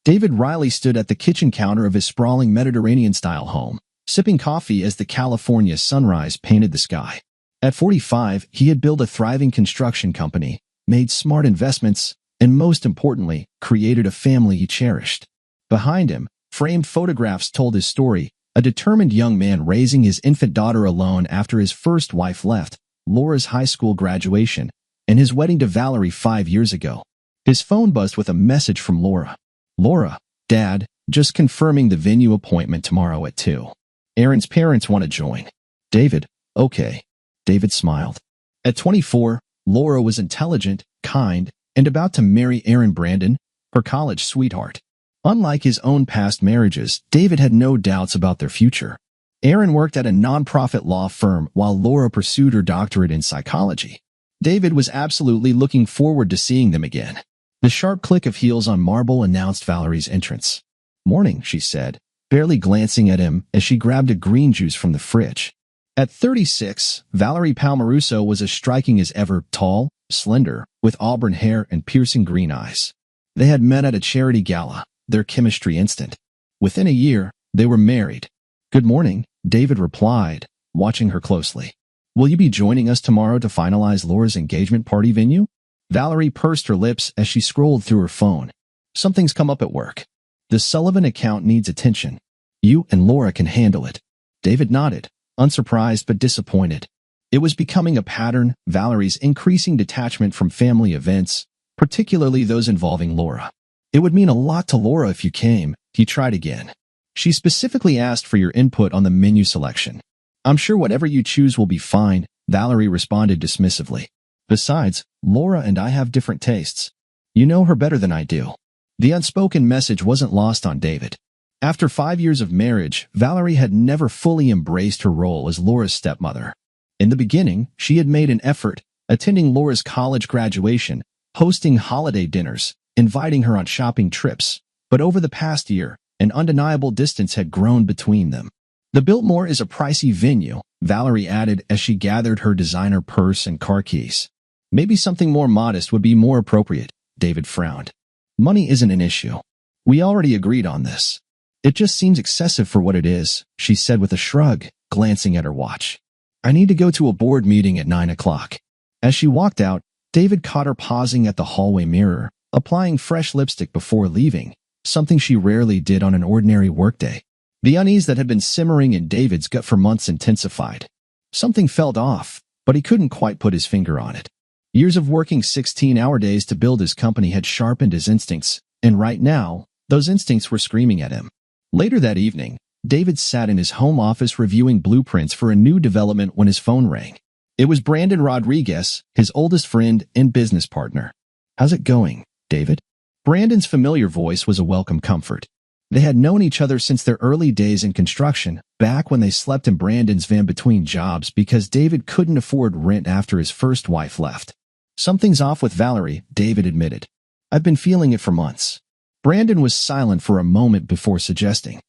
David Riley stood at the kitchen counter of his sprawling Mediterranean-style home, sipping coffee as the California sunrise painted the sky. At 45, he had built a thriving construction company, made smart investments, and most importantly, created a family he cherished. Behind him, framed photographs told his story, a determined young man raising his infant daughter alone after his first wife left, Laura's high school graduation, and his wedding to Valerie 5 years ago. His phone buzzed with a message from Laura. "Laura, Dad, just confirming the venue appointment tomorrow at 2. Aaron's parents want to join." "David, okay." David smiled. At 24, Laura was intelligent, kind, and about to marry Aaron Brandon, her college sweetheart. Unlike his own past marriages, David had no doubts about their future. Aaron worked at a nonprofit law firm while Laura pursued her doctorate in psychology. David was absolutely looking forward to seeing them again. The sharp click of heels on marble announced Valerie's entrance. "Morning," she said, barely glancing at him as she grabbed a green juice from the fridge. At 36, Valerie Palmaruso was as striking as ever, tall, slender, with auburn hair and piercing green eyes. They had met at a charity gala, their chemistry instant. Within a year, they were married. "Good morning," David replied, watching her closely. "Will you be joining us tomorrow to finalize Laura's engagement party venue?" Valerie pursed her lips as she scrolled through her phone. "Something's come up at work. The Sullivan account needs attention. You and Laura can handle it." David nodded, unsurprised but disappointed. It was becoming a pattern, Valerie's increasing detachment from family events, particularly those involving Laura. "It would mean a lot to Laura if you came," he tried again. "She specifically asked for your input on the menu selection." "I'm sure whatever you choose will be fine," Valerie responded dismissively. "Besides, Laura and I have different tastes. You know her better than I do." The unspoken message wasn't lost on David. After 5 years of marriage, Valerie had never fully embraced her role as Laura's stepmother. In the beginning, she had made an effort, attending Laura's college graduation, hosting holiday dinners, inviting her on shopping trips. But over the past year, an undeniable distance had grown between them. "The Biltmore is a pricey venue," Valerie added as she gathered her designer purse and car keys. "Maybe something more modest would be more appropriate," David frowned. "Money isn't an issue. We already agreed on this." "It just seems excessive for what it is," she said with a shrug, glancing at her watch. "I need to go to a board meeting at 9 o'clock. As she walked out, David caught her pausing at the hallway mirror, applying fresh lipstick before leaving, something she rarely did on an ordinary workday. The unease that had been simmering in David's gut for months intensified. Something felt off, but he couldn't quite put his finger on it. Years of working 16-hour days to build his company had sharpened his instincts, and right now, those instincts were screaming at him. Later that evening, David sat in his home office reviewing blueprints for a new development when his phone rang. It was Brandon Rodriguez, his oldest friend and business partner. "How's it going, David?" Brandon's familiar voice was a welcome comfort. They had known each other since their early days in construction, back when they slept in Brandon's van between jobs because David couldn't afford rent after his first wife left. "Something's off with Valerie," David admitted. "I've been feeling it for months." Brandon was silent for a moment before suggesting,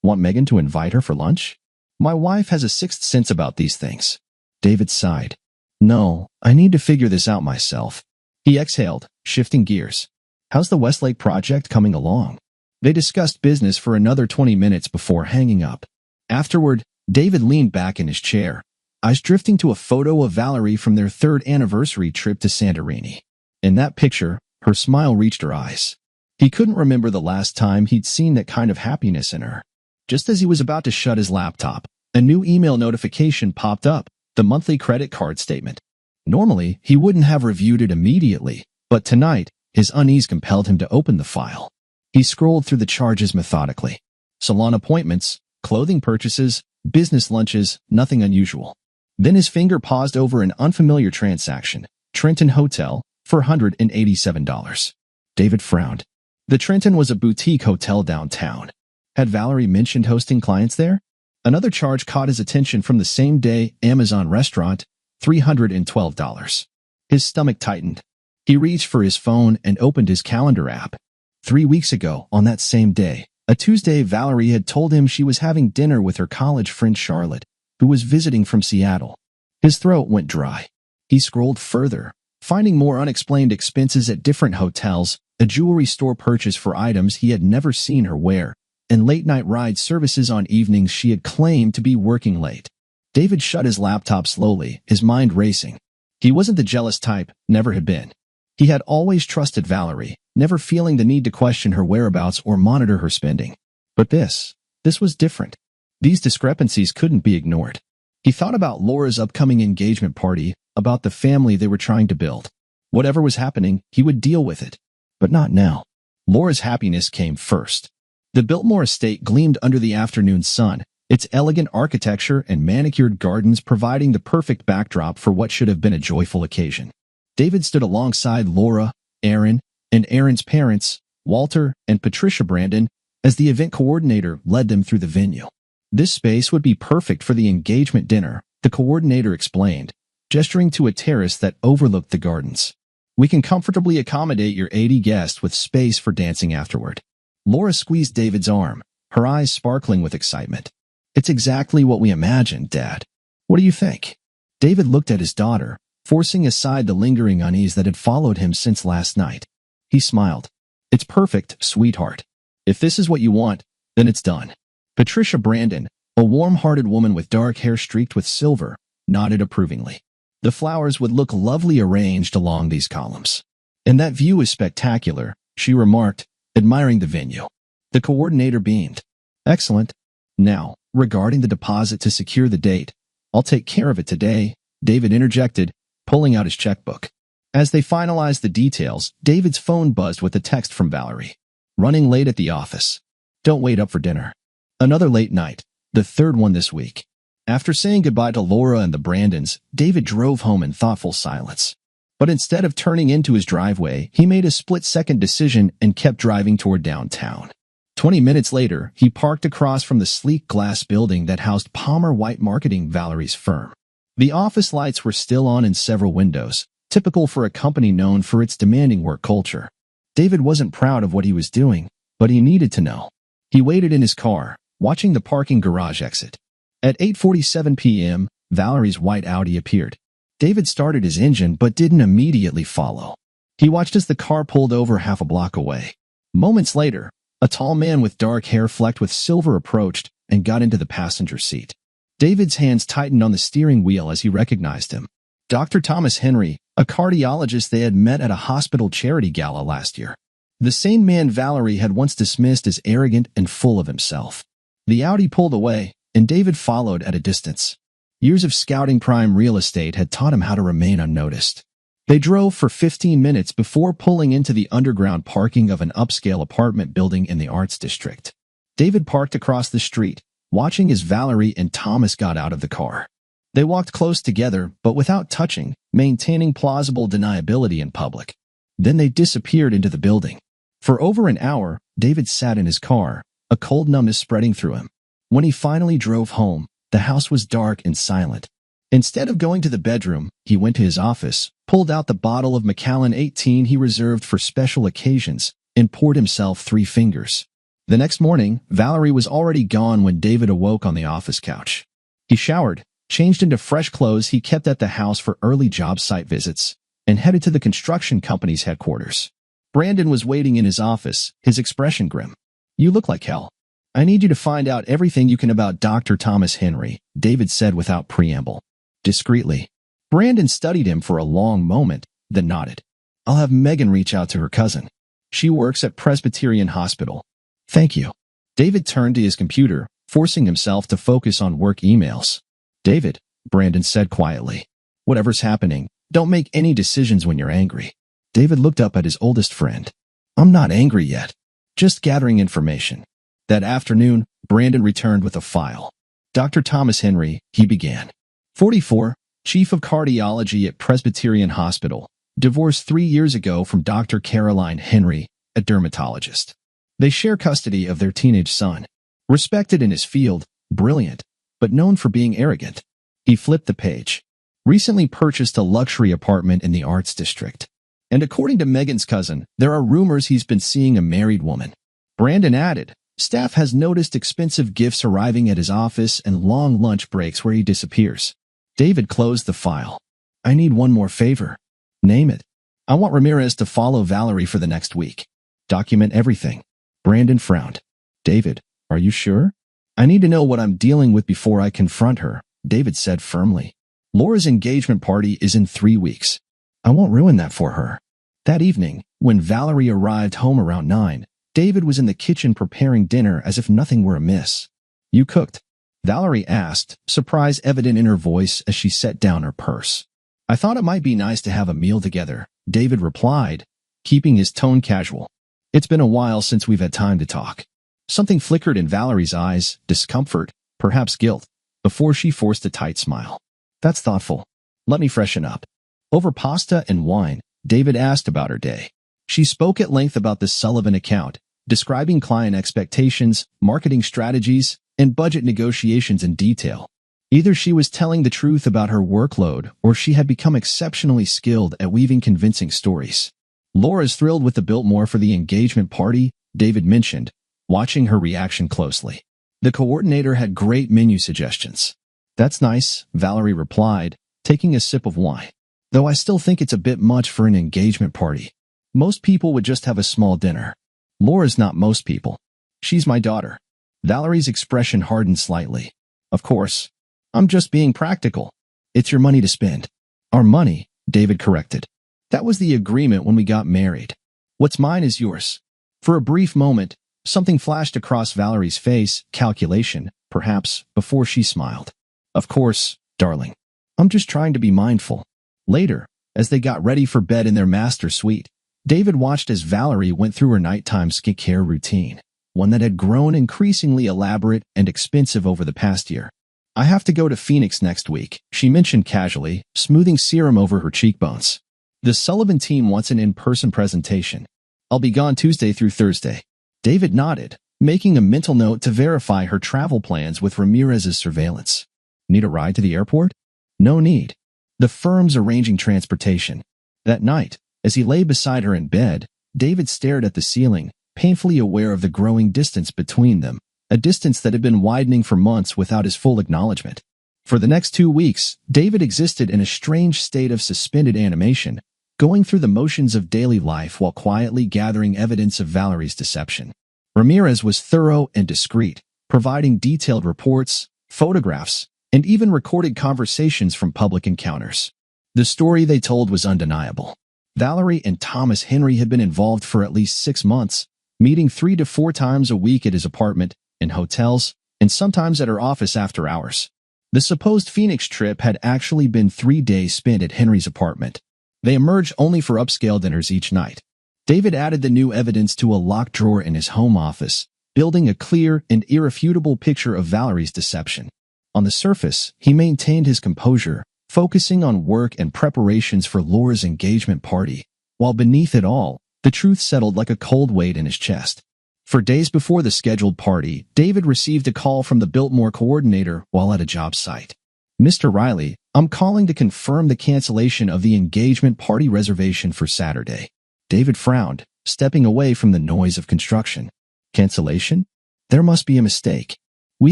"Want Megan to invite her for lunch?" "My wife has a sixth sense about these things." David sighed. "No, I need to figure this out myself." He exhaled, shifting gears. "How's the Westlake project coming along?" They discussed business for another 20 minutes before hanging up. Afterward, David leaned back in his chair, eyes drifting to a photo of Valerie from their 3rd anniversary trip to Santorini. In that picture, her smile reached her eyes. He couldn't remember the last time he'd seen that kind of happiness in her. Just as he was about to shut his laptop, a new email notification popped up, the monthly credit card statement. Normally, he wouldn't have reviewed it immediately, but tonight, his unease compelled him to open the file. He scrolled through the charges methodically. Salon appointments, clothing purchases, business lunches, nothing unusual. Then his finger paused over an unfamiliar transaction, Trenton Hotel, for $187. David frowned. The Trenton was a boutique hotel downtown. Had Valerie mentioned hosting clients there? Another charge caught his attention from the same day, Amazon restaurant, $312. His stomach tightened. He reached for his phone and opened his calendar app. 3 weeks ago, on that same day, a Tuesday, Valerie had told him she was having dinner with her college friend Charlotte, who was visiting from Seattle. His throat went dry. He scrolled further, finding more unexplained expenses at different hotels, a jewelry store purchase for items he had never seen her wear, and late-night ride services on evenings she had claimed to be working late. David shut his laptop slowly, his mind racing. He wasn't the jealous type, never had been. He had always trusted Valerie, never feeling the need to question her whereabouts or monitor her spending. But this was different. These discrepancies couldn't be ignored. He thought about Laura's upcoming engagement party, about the family they were trying to build. Whatever was happening, he would deal with it. But not now. Laura's happiness came first. The Biltmore estate gleamed under the afternoon sun, its elegant architecture and manicured gardens providing the perfect backdrop for what should have been a joyful occasion. David stood alongside Laura, Aaron, and Aaron's parents, Walter and Patricia Brandon, as the event coordinator led them through the venue. This space would be perfect for the engagement dinner, the coordinator explained, gesturing to a terrace that overlooked the gardens. We can comfortably accommodate your 80 guests with space for dancing afterward. Laura squeezed David's arm, her eyes sparkling with excitement. It's exactly what we imagined, Dad. What do you think? David looked at his daughter, forcing aside the lingering unease that had followed him since last night. He smiled. It's perfect, sweetheart. If this is what you want, then it's done. Patricia Brandon, a warm-hearted woman with dark hair streaked with silver, nodded approvingly. The flowers would look lovely arranged along these columns. And that view is spectacular, she remarked, admiring the venue. The coordinator beamed. Excellent. Now, regarding the deposit to secure the date, I'll take care of it today, David interjected, pulling out his checkbook. As they finalized the details, David's phone buzzed with a text from Valerie. Running late at the office. Don't wait up for dinner. Another late night, the third one this week. After saying goodbye to Laura and the Brandons, David drove home in thoughtful silence. But instead of turning into his driveway, he made a split-second decision and kept driving toward downtown. 20 minutes later, he parked across from the sleek glass building that housed Palmer White Marketing, Valerie's firm. The office lights were still on in several windows, typical for a company known for its demanding work culture. David wasn't proud of what he was doing, but he needed to know. He waited in his car, watching the parking garage exit. At 8:47 p.m., Valerie's white Audi appeared. David started his engine but didn't immediately follow. He watched as the car pulled over half a block away. Moments later, a tall man with dark hair flecked with silver approached and got into the passenger seat. David's hands tightened on the steering wheel as he recognized him. Dr. Thomas Henry, a cardiologist they had met at a hospital charity gala last year. The same man Valerie had once dismissed as arrogant and full of himself. The Audi pulled away, and David followed at a distance. Years of scouting prime real estate had taught him how to remain unnoticed. They drove for 15 minutes before pulling into the underground parking of an upscale apartment building in the Arts District. David parked across the street, watching as Valerie and Thomas got out of the car. They walked close together, but without touching, maintaining plausible deniability in public. Then they disappeared into the building. For over an hour, David sat in his car, a cold numbness spreading through him. When he finally drove home, the house was dark and silent. Instead of going to the bedroom, he went to his office, pulled out the bottle of Macallan 18 he reserved for special occasions, and poured himself 3 fingers. The next morning, Valerie was already gone when David awoke on the office couch. He showered, changed into fresh clothes he kept at the house for early job site visits, and headed to the construction company's headquarters. Brandon was waiting in his office, his expression grim. You look like hell. I need you to find out everything you can about Dr. Thomas Henry, David said without preamble. Discreetly. Brandon studied him for a long moment, then nodded. I'll have Megan reach out to her cousin. She works at Presbyterian Hospital. Thank you. David turned to his computer, forcing himself to focus on work emails. David, Brandon said quietly. Whatever's happening, don't make any decisions when you're angry. David looked up at his oldest friend. I'm not angry yet. Just gathering information. That afternoon, Brandon returned with a file. Dr. Thomas Henry, he began. 44, Chief of Cardiology at Presbyterian Hospital, divorced 3 years ago from Dr. Caroline Henry, a dermatologist. They share custody of their teenage son. Respected in his field, brilliant, but known for being arrogant. He flipped the page. Recently purchased a luxury apartment in the Arts District. And according to Megan's cousin, there are rumors he's been seeing a married woman. Brandon added, staff has noticed expensive gifts arriving at his office and long lunch breaks where he disappears. David closed the file. I need one more favor. Name it. I want Ramirez to follow Valerie for the next week. Document everything. Brandon frowned. David, are you sure? I need to know what I'm dealing with before I confront her, David said firmly. Laura's engagement party is in 3 weeks. I won't ruin that for her. That evening, when Valerie arrived home around 9, David was in the kitchen preparing dinner as if nothing were amiss. You cooked? Valerie asked, surprise evident in her voice as she set down her purse. I thought it might be nice to have a meal together, David replied, keeping his tone casual. It's been a while since we've had time to talk. Something flickered in Valerie's eyes, discomfort, perhaps guilt, before she forced a tight smile. That's thoughtful. Let me freshen up. Over pasta and wine, David asked about her day. She spoke at length about the Sullivan account, describing client expectations, marketing strategies, and budget negotiations in detail. Either she was telling the truth about her workload or she had become exceptionally skilled at weaving convincing stories. Laura's thrilled with the Biltmore for the engagement party, David mentioned, watching her reaction closely. The coordinator had great menu suggestions. That's nice, Valerie replied, taking a sip of wine. Though I still think it's a bit much for an engagement party. Most people would just have a small dinner. Laura's not most people. She's my daughter. Valerie's expression hardened slightly. Of course. I'm just being practical. It's your money to spend. Our money, David corrected. That was the agreement when we got married. What's mine is yours. For a brief moment, something flashed across Valerie's face, calculation, perhaps, before she smiled. Of course, darling. I'm just trying to be mindful. Later, as they got ready for bed in their master suite, David watched as Valerie went through her nighttime skincare routine, one that had grown increasingly elaborate and expensive over the past year. I have to go to Phoenix next week, she mentioned casually, smoothing serum over her cheekbones. The Sullivan team wants an in-person presentation. I'll be gone Tuesday through Thursday. David nodded, making a mental note to verify her travel plans with Ramirez's surveillance. Need a ride to the airport? No need. The firm's arranging transportation. That night, as he lay beside her in bed, David stared at the ceiling, painfully aware of the growing distance between them, a distance that had been widening for months without his full acknowledgement. For the next 2 weeks, David existed in a strange state of suspended animation, going through the motions of daily life while quietly gathering evidence of Valerie's deception. Ramirez was thorough and discreet, providing detailed reports, photographs, and even recorded conversations from public encounters. The story they told was undeniable. Valerie and Thomas Henry had been involved for at least 6 months, meeting 3 to 4 times a week at his apartment, in hotels, and sometimes at her office after hours. The supposed Phoenix trip had actually been 3 days spent at Henry's apartment. They emerged only for upscale dinners each night. David added the new evidence to a locked drawer in his home office, building a clear and irrefutable picture of Valerie's deception. On the surface, he maintained his composure, focusing on work and preparations for Laura's engagement party, while beneath it all, the truth settled like a cold weight in his chest. For days before the scheduled party, David received a call from the Biltmore coordinator while at a job site. Mr. Riley, I'm calling to confirm the cancellation of the engagement party reservation for Saturday. David frowned, stepping away from the noise of construction. Cancellation? There must be a mistake. We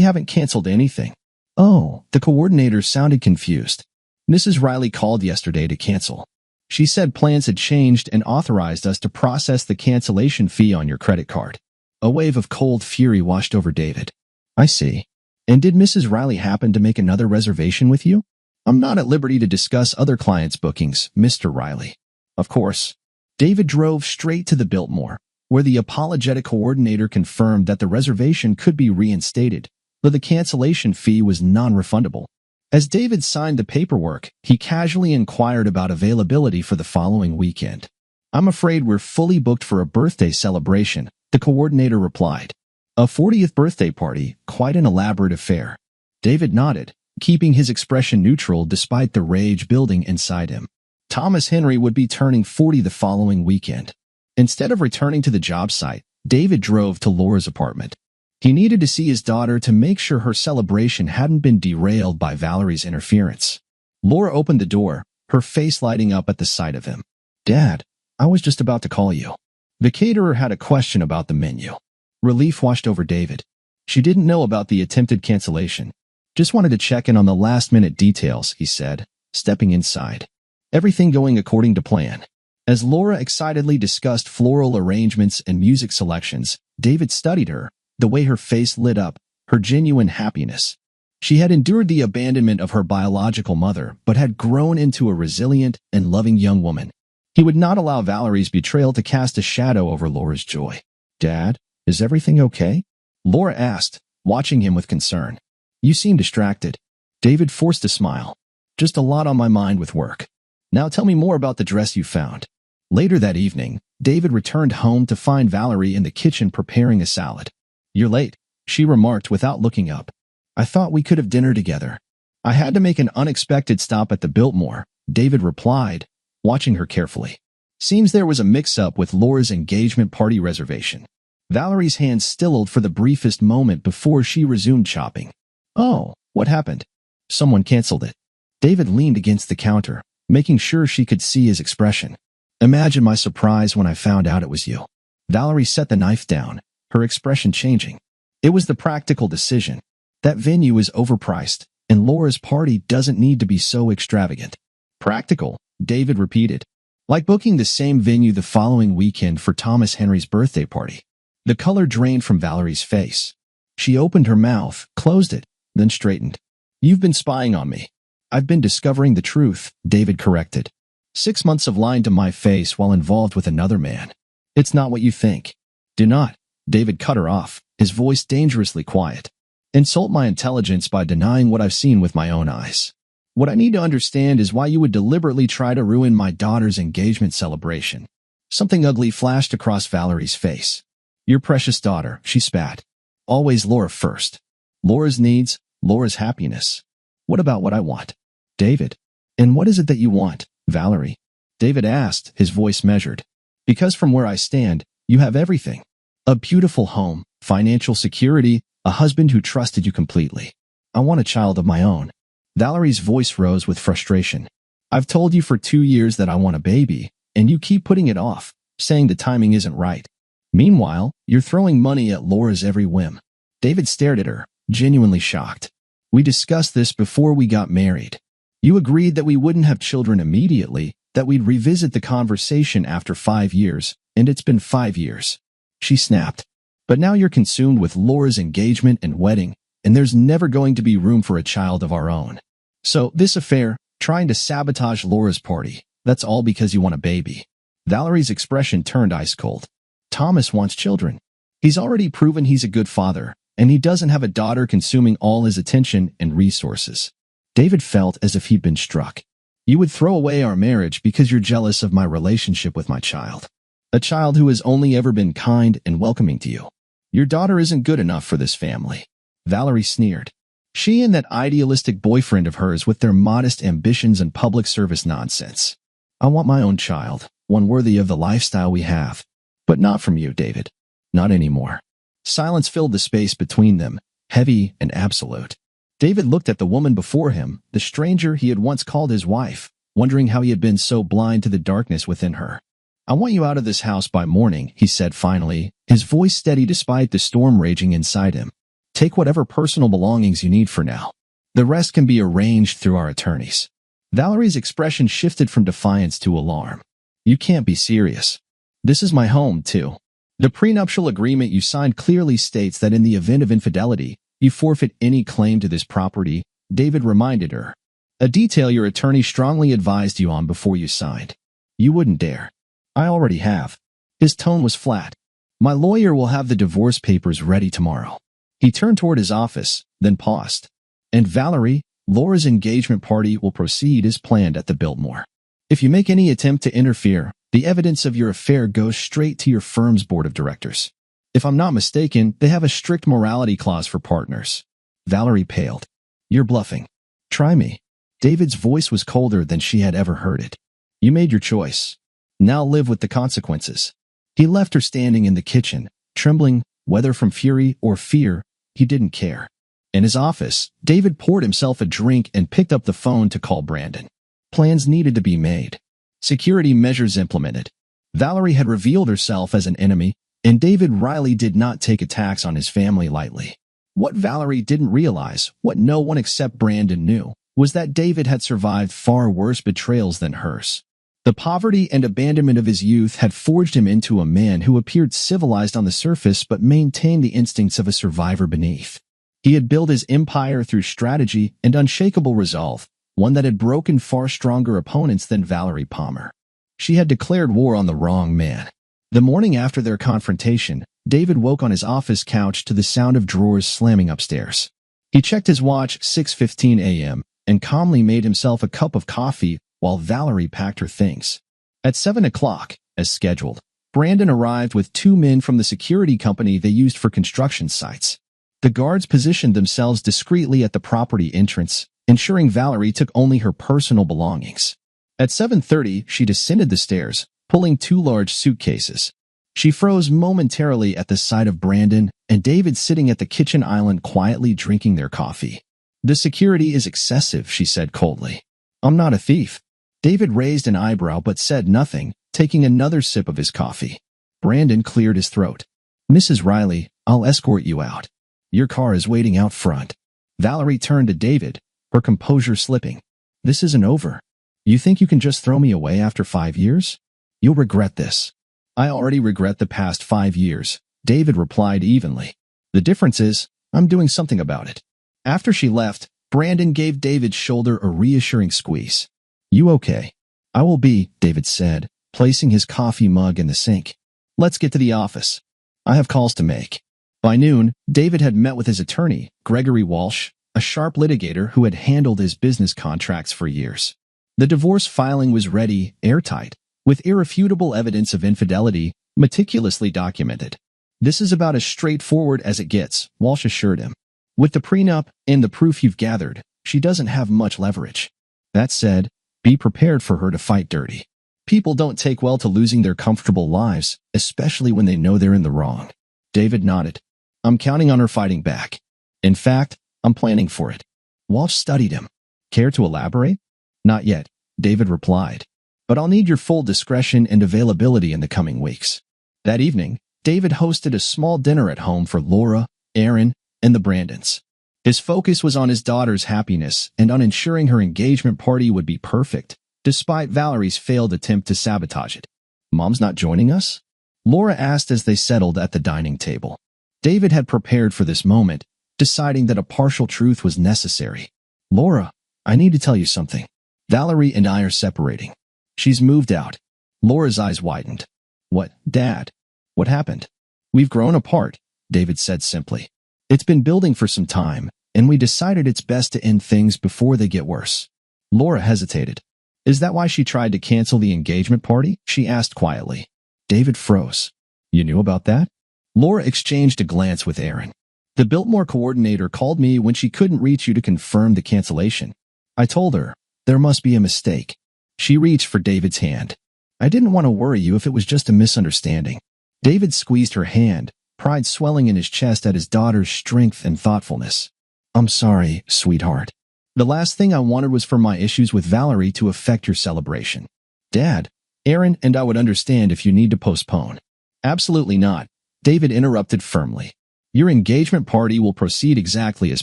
haven't canceled anything. Oh, the coordinator sounded confused. Mrs. Riley called yesterday to cancel. She said plans had changed and authorized us to process the cancellation fee on your credit card. A wave of cold fury washed over David. I see. And did Mrs. Riley happen to make another reservation with you? I'm not at liberty to discuss other clients' bookings, Mr. Riley. Of course. David drove straight to the Biltmore, where the apologetic coordinator confirmed that the reservation could be reinstated, though the cancellation fee was non-refundable. As David signed the paperwork, he casually inquired about availability for the following weekend. I'm afraid we're fully booked for a birthday celebration, the coordinator replied. A 40th birthday party, quite an elaborate affair. David nodded, keeping his expression neutral despite the rage building inside him. Thomas Henry would be turning 40 the following weekend. Instead of returning to the job site, David drove to Laura's apartment. He needed to see his daughter to make sure her celebration hadn't been derailed by Valerie's interference. Laura opened the door, her face lighting up at the sight of him. Dad, I was just about to call you. The caterer had a question about the menu. Relief washed over David. She didn't know about the attempted cancellation. Just wanted to check in on the last-minute details, he said, stepping inside. Everything going according to plan. As Laura excitedly discussed floral arrangements and music selections, David studied her, the way her face lit up, her genuine happiness. She had endured the abandonment of her biological mother, but had grown into a resilient and loving young woman. He would not allow Valerie's betrayal to cast a shadow over Laura's joy. "Dad, is everything okay?" Laura asked, watching him with concern. "You seem distracted." David forced a smile. "Just a lot on my mind with work. Now tell me more about the dress you found." Later that evening, David returned home to find Valerie in the kitchen preparing a salad. "You're late," she remarked without looking up. "I thought we could have dinner together." "I had to make an unexpected stop at the Biltmore," David replied, watching her carefully. Seems there was a mix-up with Laura's engagement party reservation. Valerie's hands stilled for the briefest moment before she resumed chopping. "Oh, what happened?" "Someone canceled it." David leaned against the counter, making sure she could see his expression. "Imagine my surprise when I found out it was you." Valerie set the knife down, her expression changing. "It was the practical decision. That venue is overpriced, and Laura's party doesn't need to be so extravagant." "Practical," David repeated. "Like booking the same venue the following weekend for Thomas Henry's birthday party." The color drained from Valerie's face. She opened her mouth, closed it, then straightened. "You've been spying on me." "I've been discovering the truth," David corrected. 6 months of lying to my face while involved with another man. It's not what you think." "Do not," David cut her off, his voice dangerously quiet. "Insult my intelligence by denying what I've seen with my own eyes. What I need to understand is why you would deliberately try to ruin my daughter's engagement celebration." Something ugly flashed across Valerie's face. "Your precious daughter," she spat. "Always Laura first. Laura's needs, Laura's happiness. What about what I want?" "David, and what is it that you want, Valerie?" David asked, his voice measured. "Because from where I stand, you have everything. A beautiful home, financial security, a husband who trusted you completely. I want a child of my own." Valerie's voice rose with frustration. "I've told you for 2 years that I want a baby, and you keep putting it off, saying the timing isn't right. Meanwhile, you're throwing money at Laura's every whim." David stared at her, genuinely shocked. "We discussed this before we got married. You agreed that we wouldn't have children immediately, that we'd revisit the conversation after 5 years, and it's been 5 years." She snapped. "But now you're consumed with Laura's engagement and wedding, and there's never going to be room for a child of our own. So this affair, trying to sabotage Laura's party, that's all because you want a baby." Valerie's expression turned ice cold. "Thomas wants children. He's already proven he's a good father, and he doesn't have a daughter consuming all his attention and resources." David felt as if he'd been struck. "You would throw away our marriage because you're jealous of my relationship with my child. A child who has only ever been kind and welcoming to you. Your daughter isn't good enough for this family." Valerie sneered. She and that idealistic boyfriend of hers with their modest ambitions and public service nonsense. "I want my own child, one worthy of the lifestyle we have. But not from you, David. Not anymore." Silence filled the space between them, heavy and absolute. David looked at the woman before him, the stranger he had once called his wife, wondering how he had been so blind to the darkness within her. "I want you out of this house by morning," he said finally, his voice steady despite the storm raging inside him. "Take whatever personal belongings you need for now. The rest can be arranged through our attorneys." Valerie's expression shifted from defiance to alarm. "You can't be serious. This is my home, too. The prenuptial agreement you signed clearly states that in the event of infidelity, you forfeit any claim to this property," David reminded her. "A detail your attorney strongly advised you on before you signed. You wouldn't dare." "I already have." His tone was flat. "My lawyer will have the divorce papers ready tomorrow." He turned toward his office, then paused. "And Valerie, Laura's engagement party will proceed as planned at the Biltmore. If you make any attempt to interfere, the evidence of your affair goes straight to your firm's board of directors. If I'm not mistaken, they have a strict morality clause for partners." Valerie paled. "You're bluffing." "Try me." David's voice was colder than she had ever heard it. "You made your choice. Now live with the consequences." He left her standing in the kitchen, trembling, whether from fury or fear, he didn't care. In his office, David poured himself a drink and picked up the phone to call Brandon. Plans needed to be made. Security measures implemented. Valerie had revealed herself as an enemy, and David Riley did not take attacks on his family lightly. What Valerie didn't realize, what no one except Brandon knew, was that David had survived far worse betrayals than hers. The poverty and abandonment of his youth had forged him into a man who appeared civilized on the surface but maintained the instincts of a survivor beneath. He had built his empire through strategy and unshakable resolve, one that had broken far stronger opponents than Valerie Palmer. She had declared war on the wrong man. The morning after their confrontation, David woke on his office couch to the sound of drawers slamming upstairs. He checked his watch 6:15 a.m. and calmly made himself a cup of coffee while Valerie packed her things. At 7 o'clock, as scheduled, Brandon arrived with 2 men from the security company they used for construction sites. The guards positioned themselves discreetly at the property entrance, ensuring Valerie took only her personal belongings. At 7:30, she descended the stairs, pulling 2 large suitcases. She froze momentarily at the sight of Brandon and David sitting at the kitchen island quietly drinking their coffee. "The security is excessive," she said coldly. "I'm not a thief." David raised an eyebrow but said nothing, taking another sip of his coffee. Brandon cleared his throat. "Mrs. Riley, I'll escort you out. Your car is waiting out front." Valerie turned to David, her composure slipping. "This isn't over. You think you can just throw me away after 5 years? You'll regret this." "I already regret the past 5 years," David replied evenly. "The difference is, I'm doing something about it." After she left, Brandon gave David's shoulder a reassuring squeeze. "You okay?" "I will be," David said, placing his coffee mug in the sink. "Let's get to the office. I have calls to make." By noon, David had met with his attorney, Gregory Walsh, a sharp litigator who had handled his business contracts for years. The divorce filing was ready, airtight, with irrefutable evidence of infidelity, meticulously documented. "This is about as straightforward as it gets," Walsh assured him. "With the prenup and the proof you've gathered, she doesn't have much leverage. That said, be prepared for her to fight dirty. People don't take well to losing their comfortable lives, especially when they know they're in the wrong." David nodded. "I'm counting on her fighting back. In fact, I'm planning for it." Walsh studied him. "Care to elaborate?" "Not yet," David replied. "But I'll need your full discretion and availability in the coming weeks." That evening, David hosted a small dinner at home for Laura, Aaron, and the Brandons. His focus was on his daughter's happiness and on ensuring her engagement party would be perfect, despite Valerie's failed attempt to sabotage it. "Mom's not joining us?" Laura asked as they settled at the dining table. David had prepared for this moment, deciding that a partial truth was necessary. "Laura, I need to tell you something. Valerie and I are separating. She's moved out." Laura's eyes widened. "What, Dad? What happened?" "We've grown apart," David said simply. "It's been building for some time, and we decided it's best to end things before they get worse." Laura hesitated. "Is that why she tried to cancel the engagement party?" she asked quietly. David froze. "You knew about that?" Laura exchanged a glance with Aaron. "The Biltmore coordinator called me when she couldn't reach you to confirm the cancellation. I told her, there must be a mistake." She reached for David's hand. "I didn't want to worry you if it was just a misunderstanding." David squeezed her hand, pride swelling in his chest at his daughter's strength and thoughtfulness. "I'm sorry, sweetheart. The last thing I wanted was for my issues with Valerie to affect your celebration." "Dad, Aaron and I would understand if you need to postpone." "Absolutely not," David interrupted firmly. "Your engagement party will proceed exactly as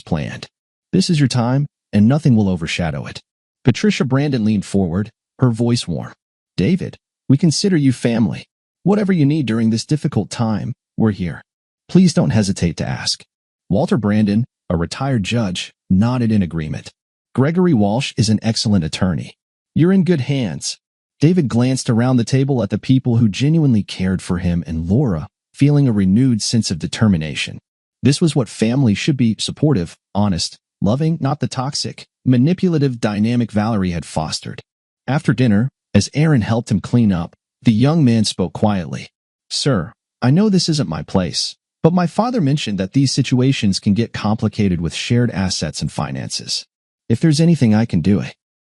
planned. This is your time, and nothing will overshadow it." Patricia Brandon leaned forward, her voice warm. "David, we consider you family. Whatever you need during this difficult time, we're here. Please don't hesitate to ask." Walter Brandon, a retired judge, nodded in agreement. "Gregory Walsh is an excellent attorney. You're in good hands." David glanced around the table at the people who genuinely cared for him and Laura, feeling a renewed sense of determination. This was what family should be: supportive, honest, loving, not the toxic, manipulative dynamic Valerie had fostered. After dinner, as Aaron helped him clean up, the young man spoke quietly. "Sir, I know this isn't my place, but my father mentioned that these situations can get complicated with shared assets and finances. If there's anything I can do."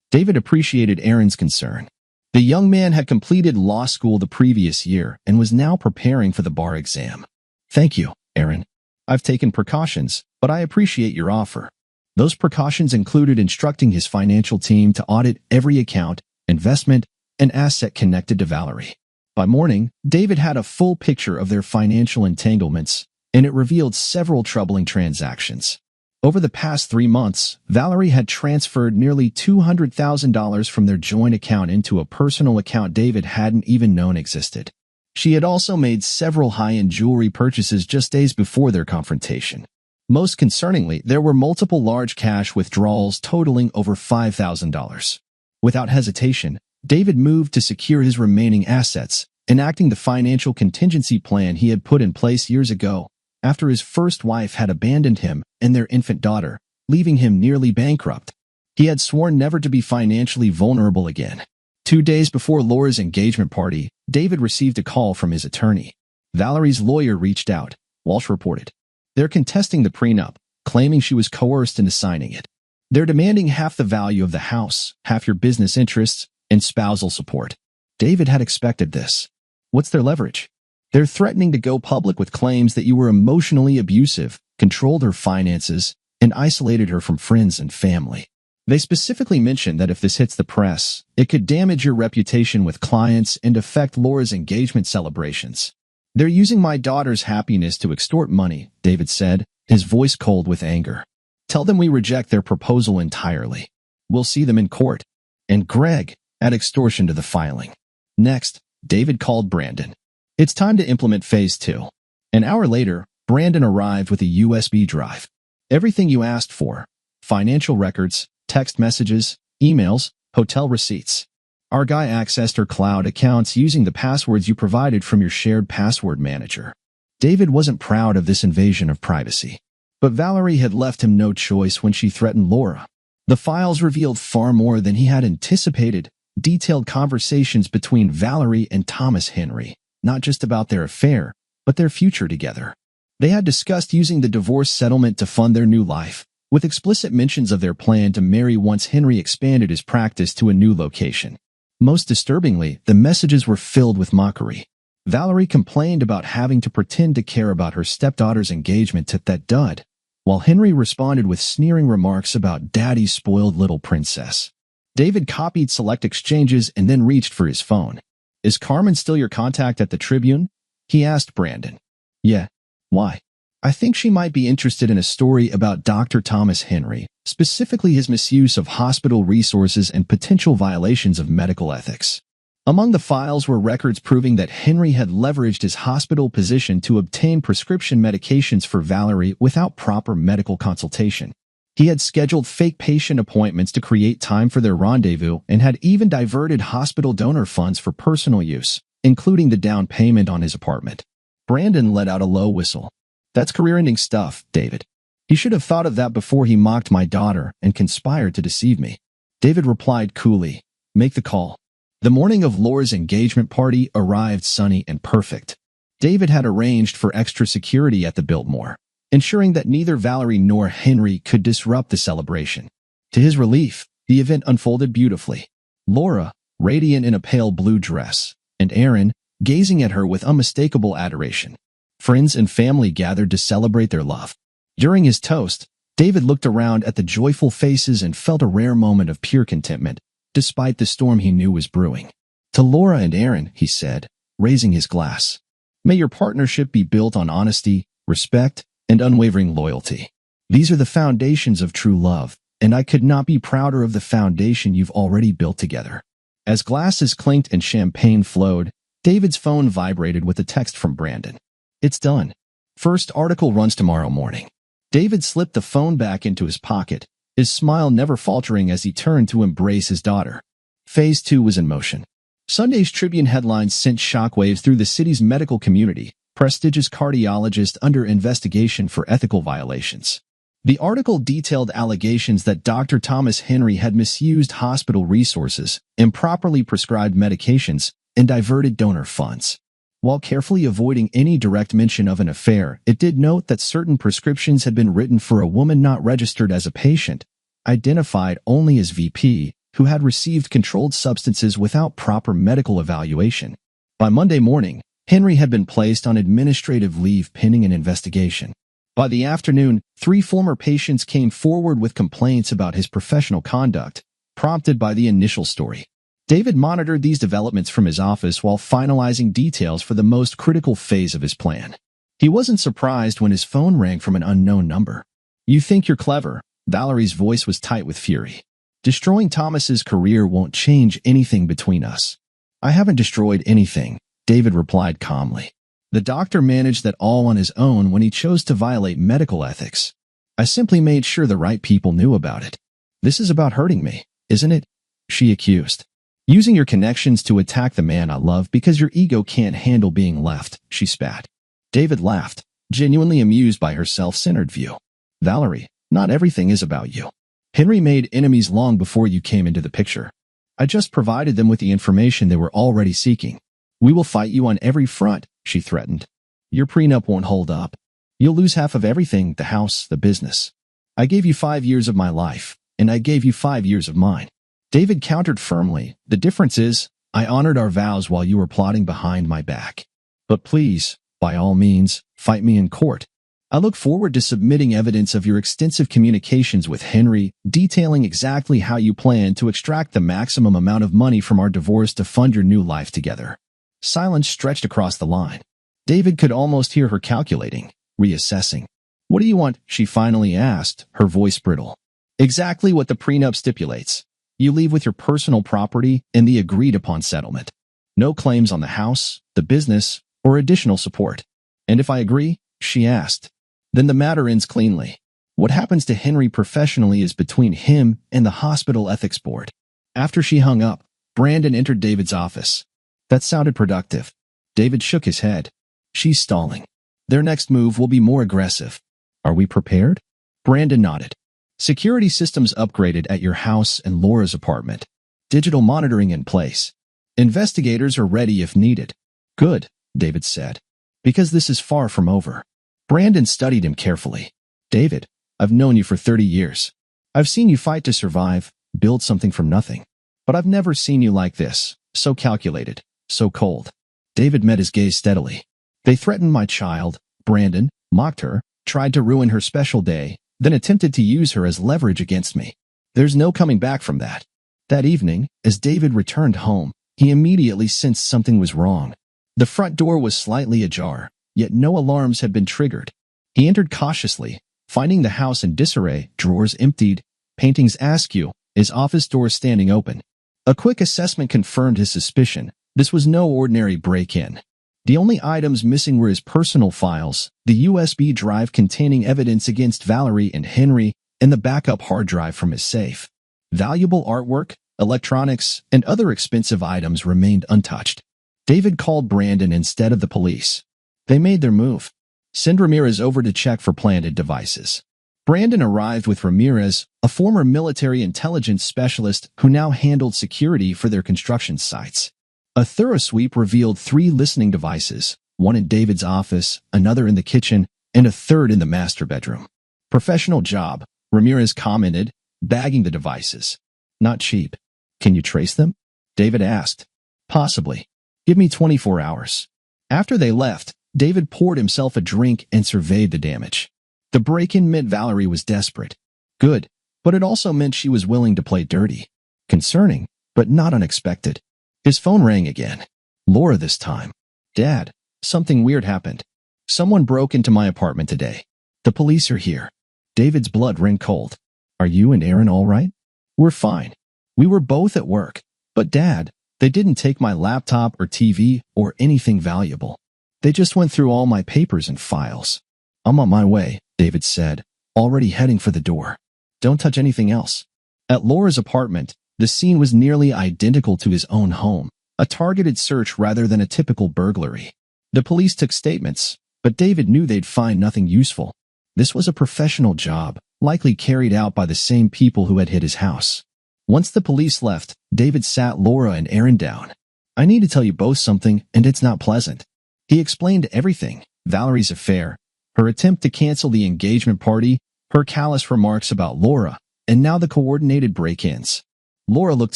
David appreciated Aaron's concern. The young man had completed law school the previous year and was now preparing for the bar exam. "Thank you, Aaron. I've taken precautions, but I appreciate your offer." Those precautions included instructing his financial team to audit every account, investment, and asset connected to Valerie. By morning, David had a full picture of their financial entanglements, and it revealed several troubling transactions. Over the past 3 months, Valerie had transferred nearly $200,000 from their joint account into a personal account David hadn't even known existed. She had also made several high-end jewelry purchases just days before their confrontation. Most concerningly, there were multiple large cash withdrawals totaling over $5,000. Without hesitation, David moved to secure his remaining assets, enacting the financial contingency plan he had put in place years ago, after his first wife had abandoned him and their infant daughter, leaving him nearly bankrupt. He had sworn never to be financially vulnerable again. 2 days before Laura's engagement party, David received a call from his attorney. Valerie's lawyer reached out, Walsh reported. They're contesting the prenup, claiming she was coerced into signing it. They're demanding half the value of the house, half your business interests, and spousal support. David had expected this. What's their leverage? They're threatening to go public with claims that you were emotionally abusive, controlled her finances, and isolated her from friends and family. They specifically mentioned that if this hits the press, it could damage your reputation with clients and affect Laura's engagement celebrations. They're using my daughter's happiness to extort money, David said, his voice cold with anger. Tell them we reject their proposal entirely. We'll see them in court. And Greg, add extortion to the filing. Next, David called Brandon. It's time to implement Phase 2. An hour later, Brandon arrived with a USB drive. Everything you asked for. Financial records, text messages, emails, hotel receipts. Our guy accessed her cloud accounts using the passwords you provided from your shared password manager. David wasn't proud of this invasion of privacy. But Valerie had left him no choice when she threatened Laura. The files revealed far more than he had anticipated, detailed conversations between Valerie and Thomas Henry, not just about their affair, but their future together. They had discussed using the divorce settlement to fund their new life, with explicit mentions of their plan to marry once Henry expanded his practice to a new location. Most disturbingly, the messages were filled with mockery. Valerie complained about having to pretend to care about her stepdaughter's engagement to that dud, while Henry responded with sneering remarks about daddy's spoiled little princess. David copied select exchanges and then reached for his phone. Is Carmen still your contact at the Tribune? He asked Brandon. Yeah. Why? I think she might be interested in a story about Dr. Thomas Henry, specifically his misuse of hospital resources and potential violations of medical ethics. Among the files were records proving that Henry had leveraged his hospital position to obtain prescription medications for Valerie without proper medical consultation. He had scheduled fake patient appointments to create time for their rendezvous and had even diverted hospital donor funds for personal use, including the down payment on his apartment. Brandon let out a low whistle. That's career-ending stuff, David. He should have thought of that before he mocked my daughter and conspired to deceive me. David replied coolly, make the call. The morning of Laura's engagement party arrived sunny and perfect. David had arranged for extra security at the Biltmore, ensuring that neither Valerie nor Henry could disrupt the celebration. To his relief, the event unfolded beautifully. Laura, radiant in a pale blue dress, and Aaron, gazing at her with unmistakable adoration. Friends and family gathered to celebrate their love. During his toast, David looked around at the joyful faces and felt a rare moment of pure contentment, despite the storm he knew was brewing. To Laura and Aaron, he said, raising his glass. May your partnership be built on honesty, respect, and unwavering loyalty. These are the foundations of true love, and I could not be prouder of the foundation you've already built together. As glasses clinked and champagne flowed, David's phone vibrated with a text from Brandon. It's done. First article runs tomorrow morning. David slipped the phone back into his pocket, his smile never faltering as he turned to embrace his daughter. Phase 2 was in motion. Sunday's Tribune headlines sent shockwaves through the city's medical community, prestigious cardiologist under investigation for ethical violations. The article detailed allegations that Dr. Thomas Henry had misused hospital resources, improperly prescribed medications, and diverted donor funds. While carefully avoiding any direct mention of an affair, it did note that certain prescriptions had been written for a woman not registered as a patient, identified only as VP, who had received controlled substances without proper medical evaluation. By Monday morning, Henry had been placed on administrative leave pending an investigation. By the afternoon, 3 former patients came forward with complaints about his professional conduct, prompted by the initial story. David monitored these developments from his office while finalizing details for the most critical phase of his plan. He wasn't surprised when his phone rang from an unknown number. You think you're clever. Valerie's voice was tight with fury. Destroying Thomas's career won't change anything between us. I haven't destroyed anything, David replied calmly. The doctor managed that all on his own when he chose to violate medical ethics. I simply made sure the right people knew about it. This is about hurting me, isn't it? She accused. Using your connections to attack the man I love because your ego can't handle being left, she spat. David laughed, genuinely amused by her self-centered view. Valerie, not everything is about you. Henry made enemies long before you came into the picture. I just provided them with the information they were already seeking. We will fight you on every front, she threatened. Your prenup won't hold up. You'll lose half of everything, the house, the business. I gave you 5 years of my life, and I gave you 5 years of mine. David countered firmly. The difference is, I honored our vows while you were plotting behind my back. But please, by all means, fight me in court. I look forward to submitting evidence of your extensive communications with Henry, detailing exactly how you plan to extract the maximum amount of money from our divorce to fund your new life together. Silence stretched across the line. David could almost hear her calculating, reassessing. What do you want? She finally asked, her voice brittle. Exactly what the prenup stipulates. You leave with your personal property and the agreed-upon settlement. No claims on the house, the business, or additional support. And if I agree, she asked, then the matter ends cleanly. What happens to Henry professionally is between him and the hospital ethics board. After she hung up, Brandon entered David's office. That sounded productive. David shook his head. She's stalling. Their next move will be more aggressive. Are we prepared? Brandon nodded. Security systems upgraded at your house and Laura's apartment. Digital monitoring in place. Investigators are ready if needed. Good, David said. Because this is far from over. Brandon studied him carefully. David, I've known you for 30 years. I've seen you fight to survive, build something from nothing. But I've never seen you like this, so calculated, so cold. David met his gaze steadily. They threatened my child, Brandon, mocked her, tried to ruin her special day, then attempted to use her as leverage against me. There's no coming back from that. That evening, as David returned home, he immediately sensed something was wrong. The front door was slightly ajar, yet no alarms had been triggered. He entered cautiously, finding the house in disarray, drawers emptied, paintings askew, his office door standing open. A quick assessment confirmed his suspicion. This was no ordinary break-in. The only items missing were his personal files, the USB drive containing evidence against Valerie and Henry, and the backup hard drive from his safe. Valuable artwork, electronics, and other expensive items remained untouched. David called Brandon instead of the police. They made their move. Send Ramirez over to check for planted devices. Brandon arrived with Ramirez, a former military intelligence specialist who now handled security for their construction sites. A thorough sweep revealed 3 listening devices, one in David's office, another in the kitchen, and a third in the master bedroom. Professional job, Ramirez commented, bagging the devices. Not cheap. Can you trace them? David asked. Possibly. Give me 24 hours. After they left, David poured himself a drink and surveyed the damage. The break-in meant Valerie was desperate. Good, but it also meant she was willing to play dirty. Concerning, but not unexpected. His phone rang again. Laura this time. Dad, something weird happened. Someone broke into my apartment today. The police are here. David's blood ran cold. Are you and Aaron all right? We're fine. We were both at work. But Dad, they didn't take my laptop or TV or anything valuable. They just went through all my papers and files. I'm on my way, David said, already heading for the door. Don't touch anything else. At Laura's apartment, the scene was nearly identical to his own home, a targeted search rather than a typical burglary. The police took statements, but David knew they'd find nothing useful. This was a professional job, likely carried out by the same people who had hit his house. Once the police left, David sat Laura and Aaron down. I need to tell you both something, and it's not pleasant. He explained everything, Valerie's affair, her attempt to cancel the engagement party, her callous remarks about Laura, and now the coordinated break-ins. Laura looked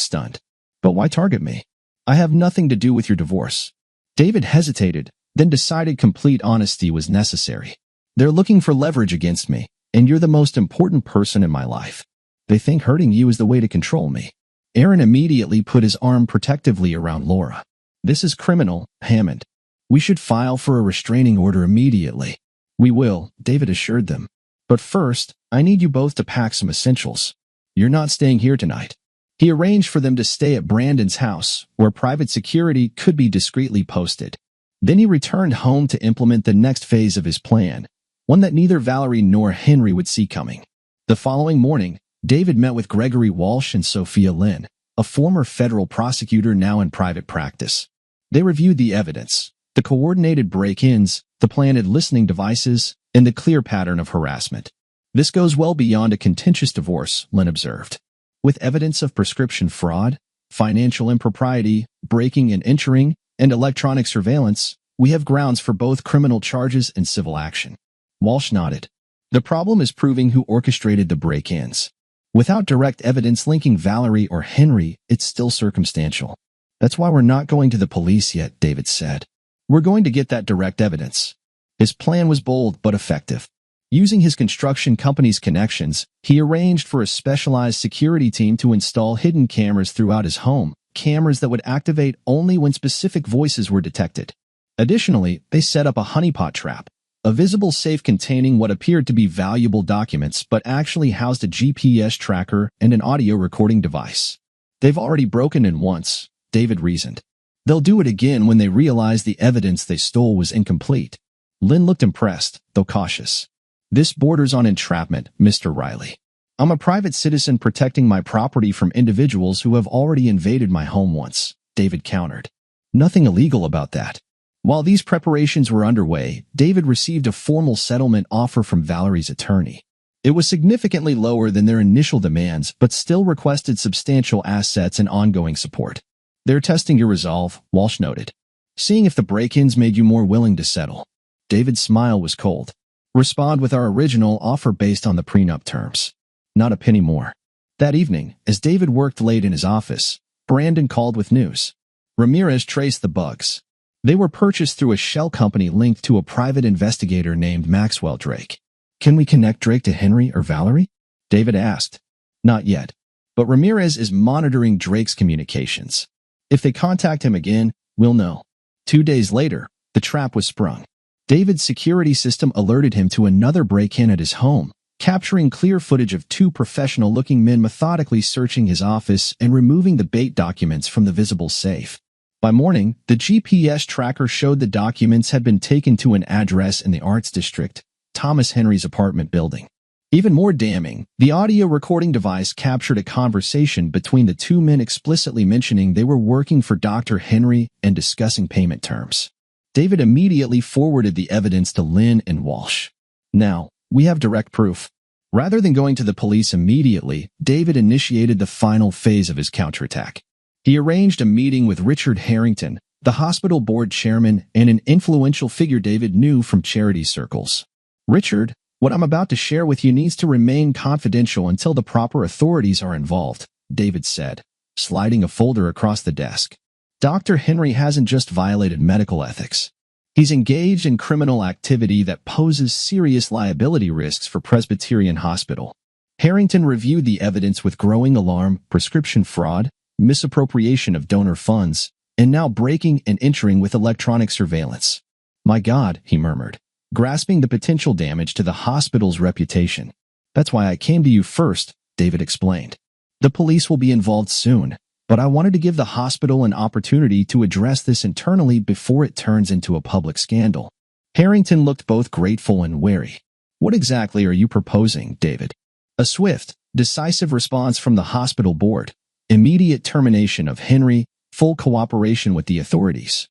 stunned. But why target me? I have nothing to do with your divorce. David hesitated, then decided complete honesty was necessary. They're looking for leverage against me, and you're the most important person in my life. They think hurting you is the way to control me. Aaron immediately put his arm protectively around Laura. This is criminal, Hammond. We should file for a restraining order immediately. We will, David assured them. But first, I need you both to pack some essentials. You're not staying here tonight." He arranged for them to stay at Brandon's house, where private security could be discreetly posted. Then he returned home to implement the next phase of his plan, one that neither Valerie nor Henry would see coming. The following morning, David met with Gregory Walsh and Sophia Lynn, a former federal prosecutor now in private practice. They reviewed the evidence, the coordinated break-ins, the planted listening devices, and the clear pattern of harassment. "This goes well beyond a contentious divorce," Lynn observed. "With evidence of prescription fraud, financial impropriety, breaking and entering, and electronic surveillance, we have grounds for both criminal charges and civil action." Walsh nodded. "The problem is proving who orchestrated the break-ins. Without direct evidence linking Valerie or Henry, it's still circumstantial. That's why we're not going to the police yet," David said. "We're going to get that direct evidence." His plan was bold but effective. Using his construction company's connections, he arranged for a specialized security team to install hidden cameras throughout his home, cameras that would activate only when specific voices were detected. Additionally, they set up a honeypot trap, a visible safe containing what appeared to be valuable documents but actually housed a GPS tracker and an audio recording device. "They've already broken in once," David reasoned. "They'll do it again when they realize the evidence they stole was incomplete." Lynn looked impressed, though cautious. "This borders on entrapment, Mr. Riley. I'm a private citizen protecting my property from individuals who have already invaded my home once," David countered. "Nothing illegal about that." While these preparations were underway, David received a formal settlement offer from Valerie's attorney. It was significantly lower than their initial demands, but still requested substantial assets and ongoing support. "They're testing your resolve," Walsh noted. "Seeing if the break-ins made you more willing to settle." David's smile was cold. "Respond with our original offer based on the prenup terms. Not a penny more." That evening, as David worked late in his office, Brandon called with news. Ramirez traced the bugs. They were purchased through a shell company linked to a private investigator named Maxwell Drake. "Can we connect Drake to Henry or Valerie?" David asked. "Not yet, but Ramirez is monitoring Drake's communications. If they contact him again, we'll know." 2 days later, the trap was sprung. David's security system alerted him to another break-in at his home, capturing clear footage of 2 professional-looking men methodically searching his office and removing the bait documents from the visible safe. By morning, the GPS tracker showed the documents had been taken to an address in the Arts District, Thomas Henry's apartment building. Even more damning, the audio recording device captured a conversation between the 2 men explicitly mentioning they were working for Dr. Henry and discussing payment terms. David immediately forwarded the evidence to Lynn and Walsh. "Now, we have direct proof." Rather than going to the police immediately, David initiated the final phase of his counterattack. He arranged a meeting with Richard Harrington, the hospital board chairman and an influential figure David knew from charity circles. "Richard, what I'm about to share with you needs to remain confidential until the proper authorities are involved," David said, sliding a folder across the desk. "Dr. Henry hasn't just violated medical ethics. He's engaged in criminal activity that poses serious liability risks for Presbyterian Hospital." Harrington reviewed the evidence with growing alarm: prescription fraud, misappropriation of donor funds, and now breaking and entering with electronic surveillance. "My God," he murmured, grasping the potential damage to the hospital's reputation. "That's why I came to you first," David explained. "The police will be involved soon, but I wanted to give the hospital an opportunity to address this internally before it turns into a public scandal." Harrington looked both grateful and wary. "What exactly are you proposing, David?" "A swift, decisive response from the hospital board, immediate termination of Henry, full cooperation with the authorities,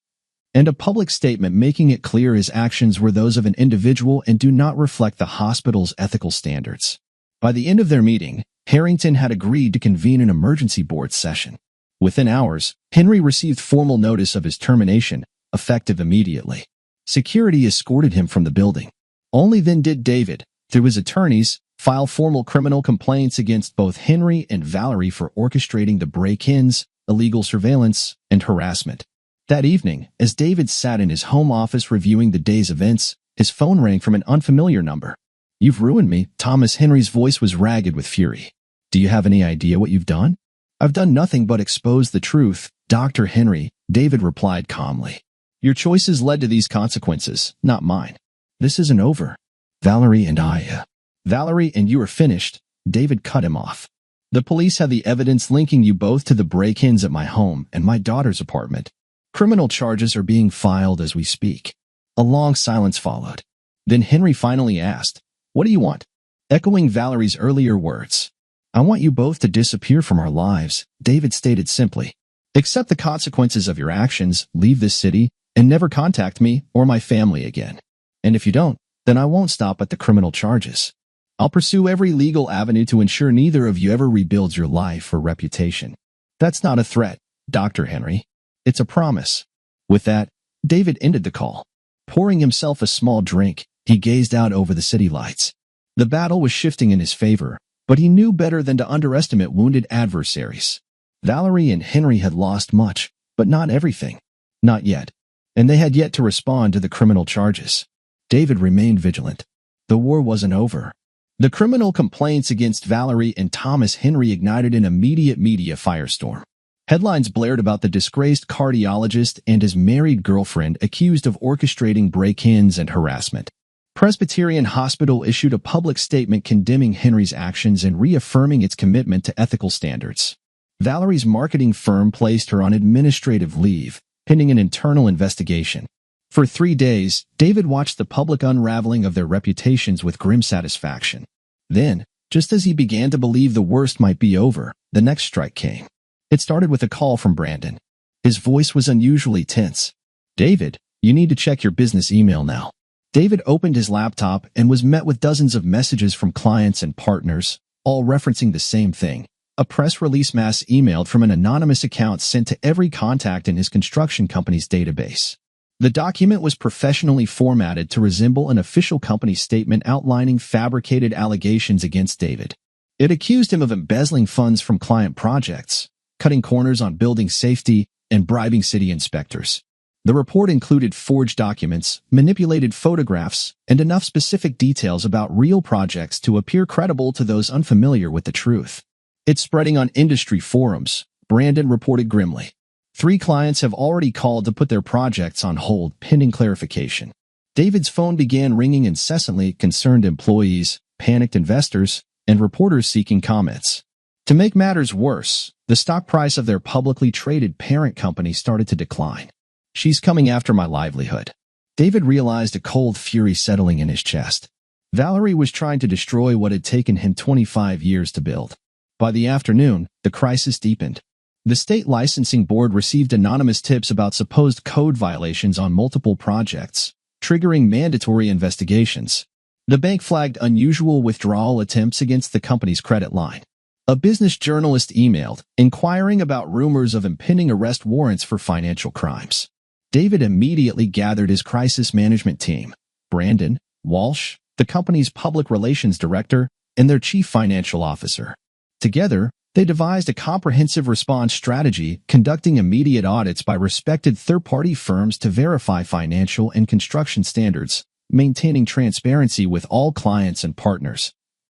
and a public statement making it clear his actions were those of an individual and do not reflect the hospital's ethical standards." By the end of their meeting, Harrington had agreed to convene an emergency board session. Within hours, Henry received formal notice of his termination, effective immediately. Security escorted him from the building. Only then did David, through his attorneys, file formal criminal complaints against both Henry and Valerie for orchestrating the break-ins, illegal surveillance, and harassment. That evening, as David sat in his home office reviewing the day's events, his phone rang from an unfamiliar number. "You've ruined me." Thomas Henry's voice was ragged with fury. "Do you have any idea what you've done?" "I've done nothing but expose the truth, Dr. Henry," David replied calmly. "Your choices led to these consequences, not mine. This isn't over. Valerie and I, Valerie, and you are finished. David cut him off. The police have the evidence linking you both to the break-ins at my home and my daughter's apartment. Criminal charges are being filed as we speak. A long silence followed. Then Henry finally asked, "What do you want?" Echoing Valerie's earlier words. "I want you both to disappear from our lives," David stated simply. "Accept the consequences of your actions, leave this city, and never contact me or my family again. And if you don't, then I won't stop at the criminal charges. I'll pursue every legal avenue to ensure neither of you ever rebuilds your life or reputation." "That's not a threat, Dr. Henry. It's a promise." With that, David ended the call. Pouring himself a small drink, he gazed out over the city lights. The battle was shifting in his favor, but he knew better than to underestimate wounded adversaries. Valerie and Henry had lost much, but not everything. Not yet. And they had yet to respond to the criminal charges. David remained vigilant. The war wasn't over. The criminal complaints against Valerie and Thomas Henry ignited an immediate media firestorm. Headlines blared about the disgraced cardiologist and his married girlfriend accused of orchestrating break-ins and harassment. Presbyterian Hospital issued a public statement condemning Henry's actions and reaffirming its commitment to ethical standards. Valerie's marketing firm placed her on administrative leave, pending an internal investigation. For 3 days, David watched the public unraveling of their reputations with grim satisfaction. Then, just as he began to believe the worst might be over, the next strike came. It started with a call from Brandon. His voice was unusually tense. "David, you need to check your business email now." David opened his laptop and was met with dozens of messages from clients and partners, all referencing the same thing. A press release mass emailed from an anonymous account sent to every contact in his construction company's database. The document was professionally formatted to resemble an official company statement outlining fabricated allegations against David. It accused him of embezzling funds from client projects, cutting corners on building safety, and bribing city inspectors. The report included forged documents, manipulated photographs, and enough specific details about real projects to appear credible to those unfamiliar with the truth. "It's spreading on industry forums," Brandon reported grimly. 3 clients have already called to put their projects on hold pending clarification. David's phone began ringing incessantly, concerned employees, panicked investors, and reporters seeking comments. To make matters worse, the stock price of their publicly traded parent company started to decline. "She's coming after my livelihood." David realized a cold fury settling in his chest. Valerie was trying to destroy what had taken him 25 years to build. By the afternoon, the crisis deepened. The state licensing board received anonymous tips about supposed code violations on multiple projects, triggering mandatory investigations. The bank flagged unusual withdrawal attempts against the company's credit line. A business journalist emailed, inquiring about rumors of impending arrest warrants for financial crimes. David immediately gathered his crisis management team, Brandon, Walsh, the company's public relations director, and their chief financial officer. Together, they devised a comprehensive response strategy, conducting immediate audits by respected third-party firms to verify financial and construction standards, maintaining transparency with all clients and partners,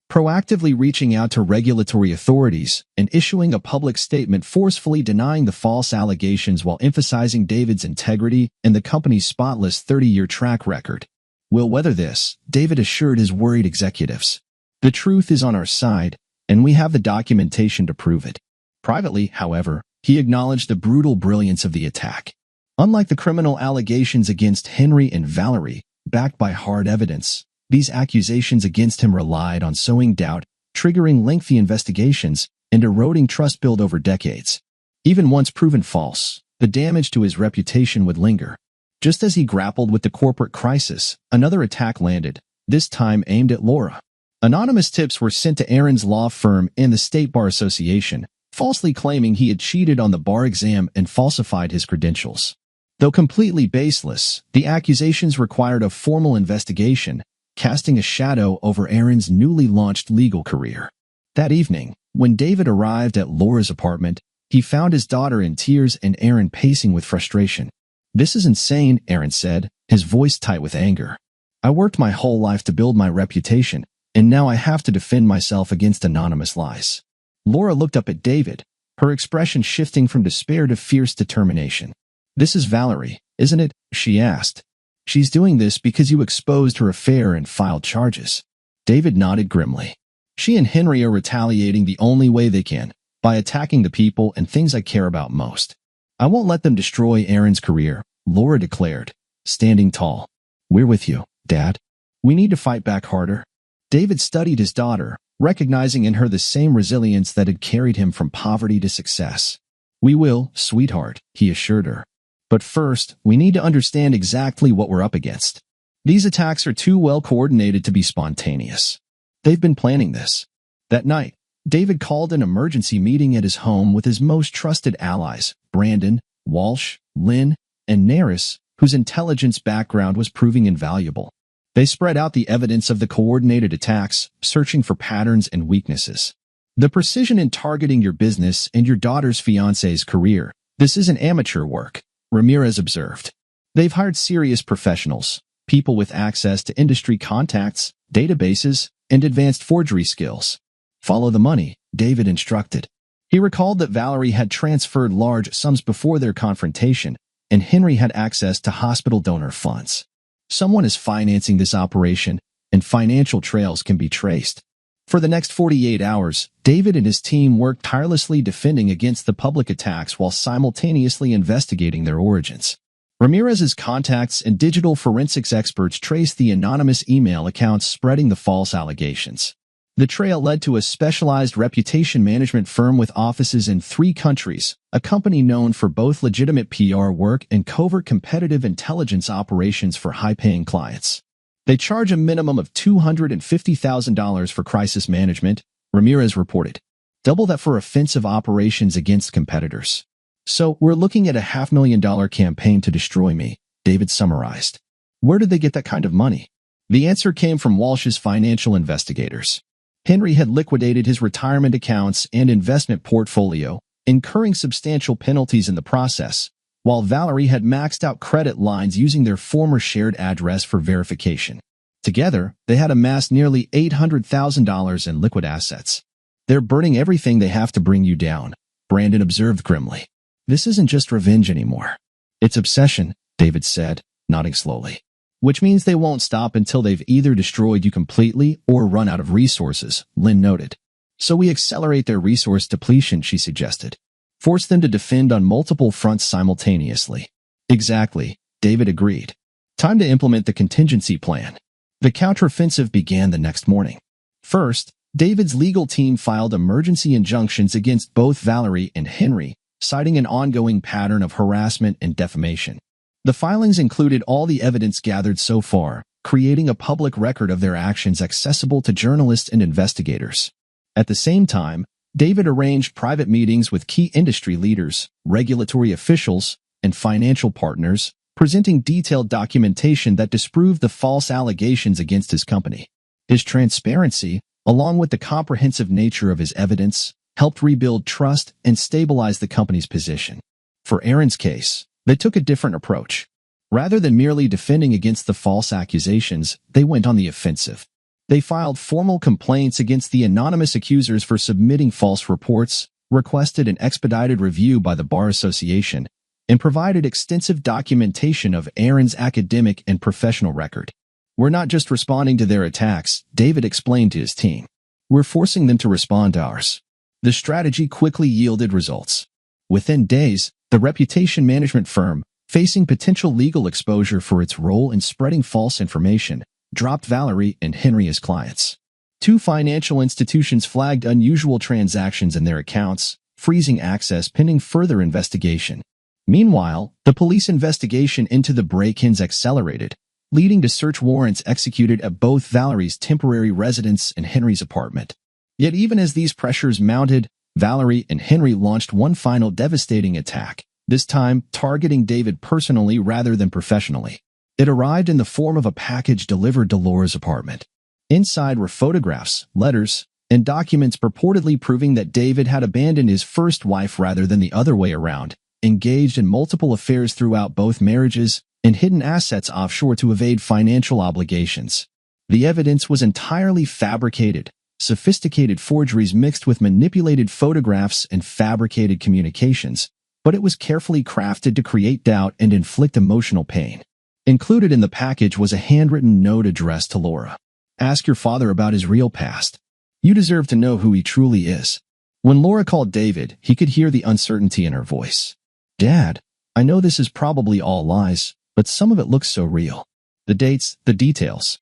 proactively reaching out to regulatory authorities, and issuing a public statement forcefully denying the false allegations while emphasizing David's integrity and the company's spotless 30-year track record. "We'll weather this," David assured his worried executives. "The truth is on our side, and we have the documentation to prove it." Privately, however, he acknowledged the brutal brilliance of the attack. Unlike the criminal allegations against Henry and Valerie, backed by hard evidence, these accusations against him relied on sowing doubt, triggering lengthy investigations, and eroding trust built over decades. Even once proven false, the damage to his reputation would linger. Just as he grappled with the corporate crisis, another attack landed, this time aimed at Laura. Anonymous tips were sent to Aaron's law firm and the State Bar Association, falsely claiming he had cheated on the bar exam and falsified his credentials. Though completely baseless, the accusations required a formal investigation, casting a shadow over Aaron's newly launched legal career. That evening, when David arrived at Laura's apartment, he found his daughter in tears and Aaron pacing with frustration. "This is insane," Aaron said, his voice tight with anger. "I worked my whole life to build my reputation, and now I have to defend myself against anonymous lies." Laura looked up at David, her expression shifting from despair to fierce determination. "This is Valerie, isn't it?" she asked. "She's doing this because you exposed her affair and filed charges." David nodded grimly. She and Henry are retaliating the only way they can, by attacking the people and things I care about most. I won't let them destroy Aaron's career, Laura declared, standing tall. We're with you, Dad. We need to fight back harder. David studied his daughter, recognizing in her the same resilience that had carried him from poverty to success. We will, sweetheart, he assured her. But first, we need to understand exactly what we're up against. These attacks are too well coordinated to be spontaneous. They've been planning this. That night, David called an emergency meeting at his home with his most trusted allies, Brandon, Walsh, Lynn, and Naris, whose intelligence background was proving invaluable. They spread out the evidence of the coordinated attacks, searching for patterns and weaknesses. The precision in targeting your business and your daughter's fiancé's career, this isn't amateur work, Ramirez observed. They've hired serious professionals, people with access to industry contacts, databases, and advanced forgery skills. Follow the money, David instructed. He recalled that Valerie had transferred large sums before their confrontation, and Henry had access to hospital donor funds. Someone is financing this operation, and financial trails can be traced. For the next 48 hours, David and his team worked tirelessly defending against the public attacks while simultaneously investigating their origins. Ramirez's contacts and digital forensics experts traced the anonymous email accounts spreading the false allegations. The trail led to a specialized reputation management firm with offices in 3 countries, a company known for both legitimate PR work and covert competitive intelligence operations for high-paying clients. They charge a minimum of $250,000 for crisis management, Ramirez reported. Double that for offensive operations against competitors. So we're looking at a $500,000 campaign to destroy me, David summarized. Where did they get that kind of money? The answer came from Walsh's financial investigators. Henry had liquidated his retirement accounts and investment portfolio, incurring substantial penalties in the process, while Valerie had maxed out credit lines using their former shared address for verification. Together, they had amassed nearly $800,000 in liquid assets. They're burning everything they have to bring you down, Brandon observed grimly. This isn't just revenge anymore. It's obsession, David said, nodding slowly. Which means they won't stop until they've either destroyed you completely or run out of resources, Lynn noted. So we accelerate their resource depletion, she suggested. Force them to defend on multiple fronts simultaneously. Exactly, David agreed. Time to implement the contingency plan. The counteroffensive began the next morning. First, David's legal team filed emergency injunctions against both Valerie and Henry, citing an ongoing pattern of harassment and defamation. The filings included all the evidence gathered so far, creating a public record of their actions accessible to journalists and investigators. At the same time, David arranged private meetings with key industry leaders, regulatory officials, and financial partners, presenting detailed documentation that disproved the false allegations against his company. His transparency, along with the comprehensive nature of his evidence, helped rebuild trust and stabilize the company's position. For Aaron's case, they took a different approach. Rather than merely defending against the false accusations, they went on the offensive. They filed formal complaints against the anonymous accusers for submitting false reports, requested an expedited review by the Bar Association, and provided extensive documentation of Aaron's academic and professional record. We're not just responding to their attacks, David explained to his team. We're forcing them to respond to ours. The strategy quickly yielded results. Within days, the reputation management firm, facing potential legal exposure for its role in spreading false information, dropped Valerie and Henry as clients. 2 financial institutions flagged unusual transactions in their accounts, freezing access pending further investigation. Meanwhile, the police investigation into the break-ins accelerated, leading to search warrants executed at both Valerie's temporary residence and Henry's apartment. Yet even as these pressures mounted, Valerie and Henry launched one final devastating attack, this time targeting David personally rather than professionally. It arrived in the form of a package delivered to Laura's apartment. Inside were photographs, letters, and documents purportedly proving that David had abandoned his first wife rather than the other way around, engaged in multiple affairs throughout both marriages, and hidden assets offshore to evade financial obligations. The evidence was entirely fabricated, sophisticated forgeries mixed with manipulated photographs and fabricated communications, but it was carefully crafted to create doubt and inflict emotional pain. Included in the package was a handwritten note addressed to Laura. Ask your father about his real past. You deserve to know who he truly is." When Laura called David, he could hear the uncertainty in her voice. "Dad, I know this is probably all lies, but some of it looks so real. The dates, the details."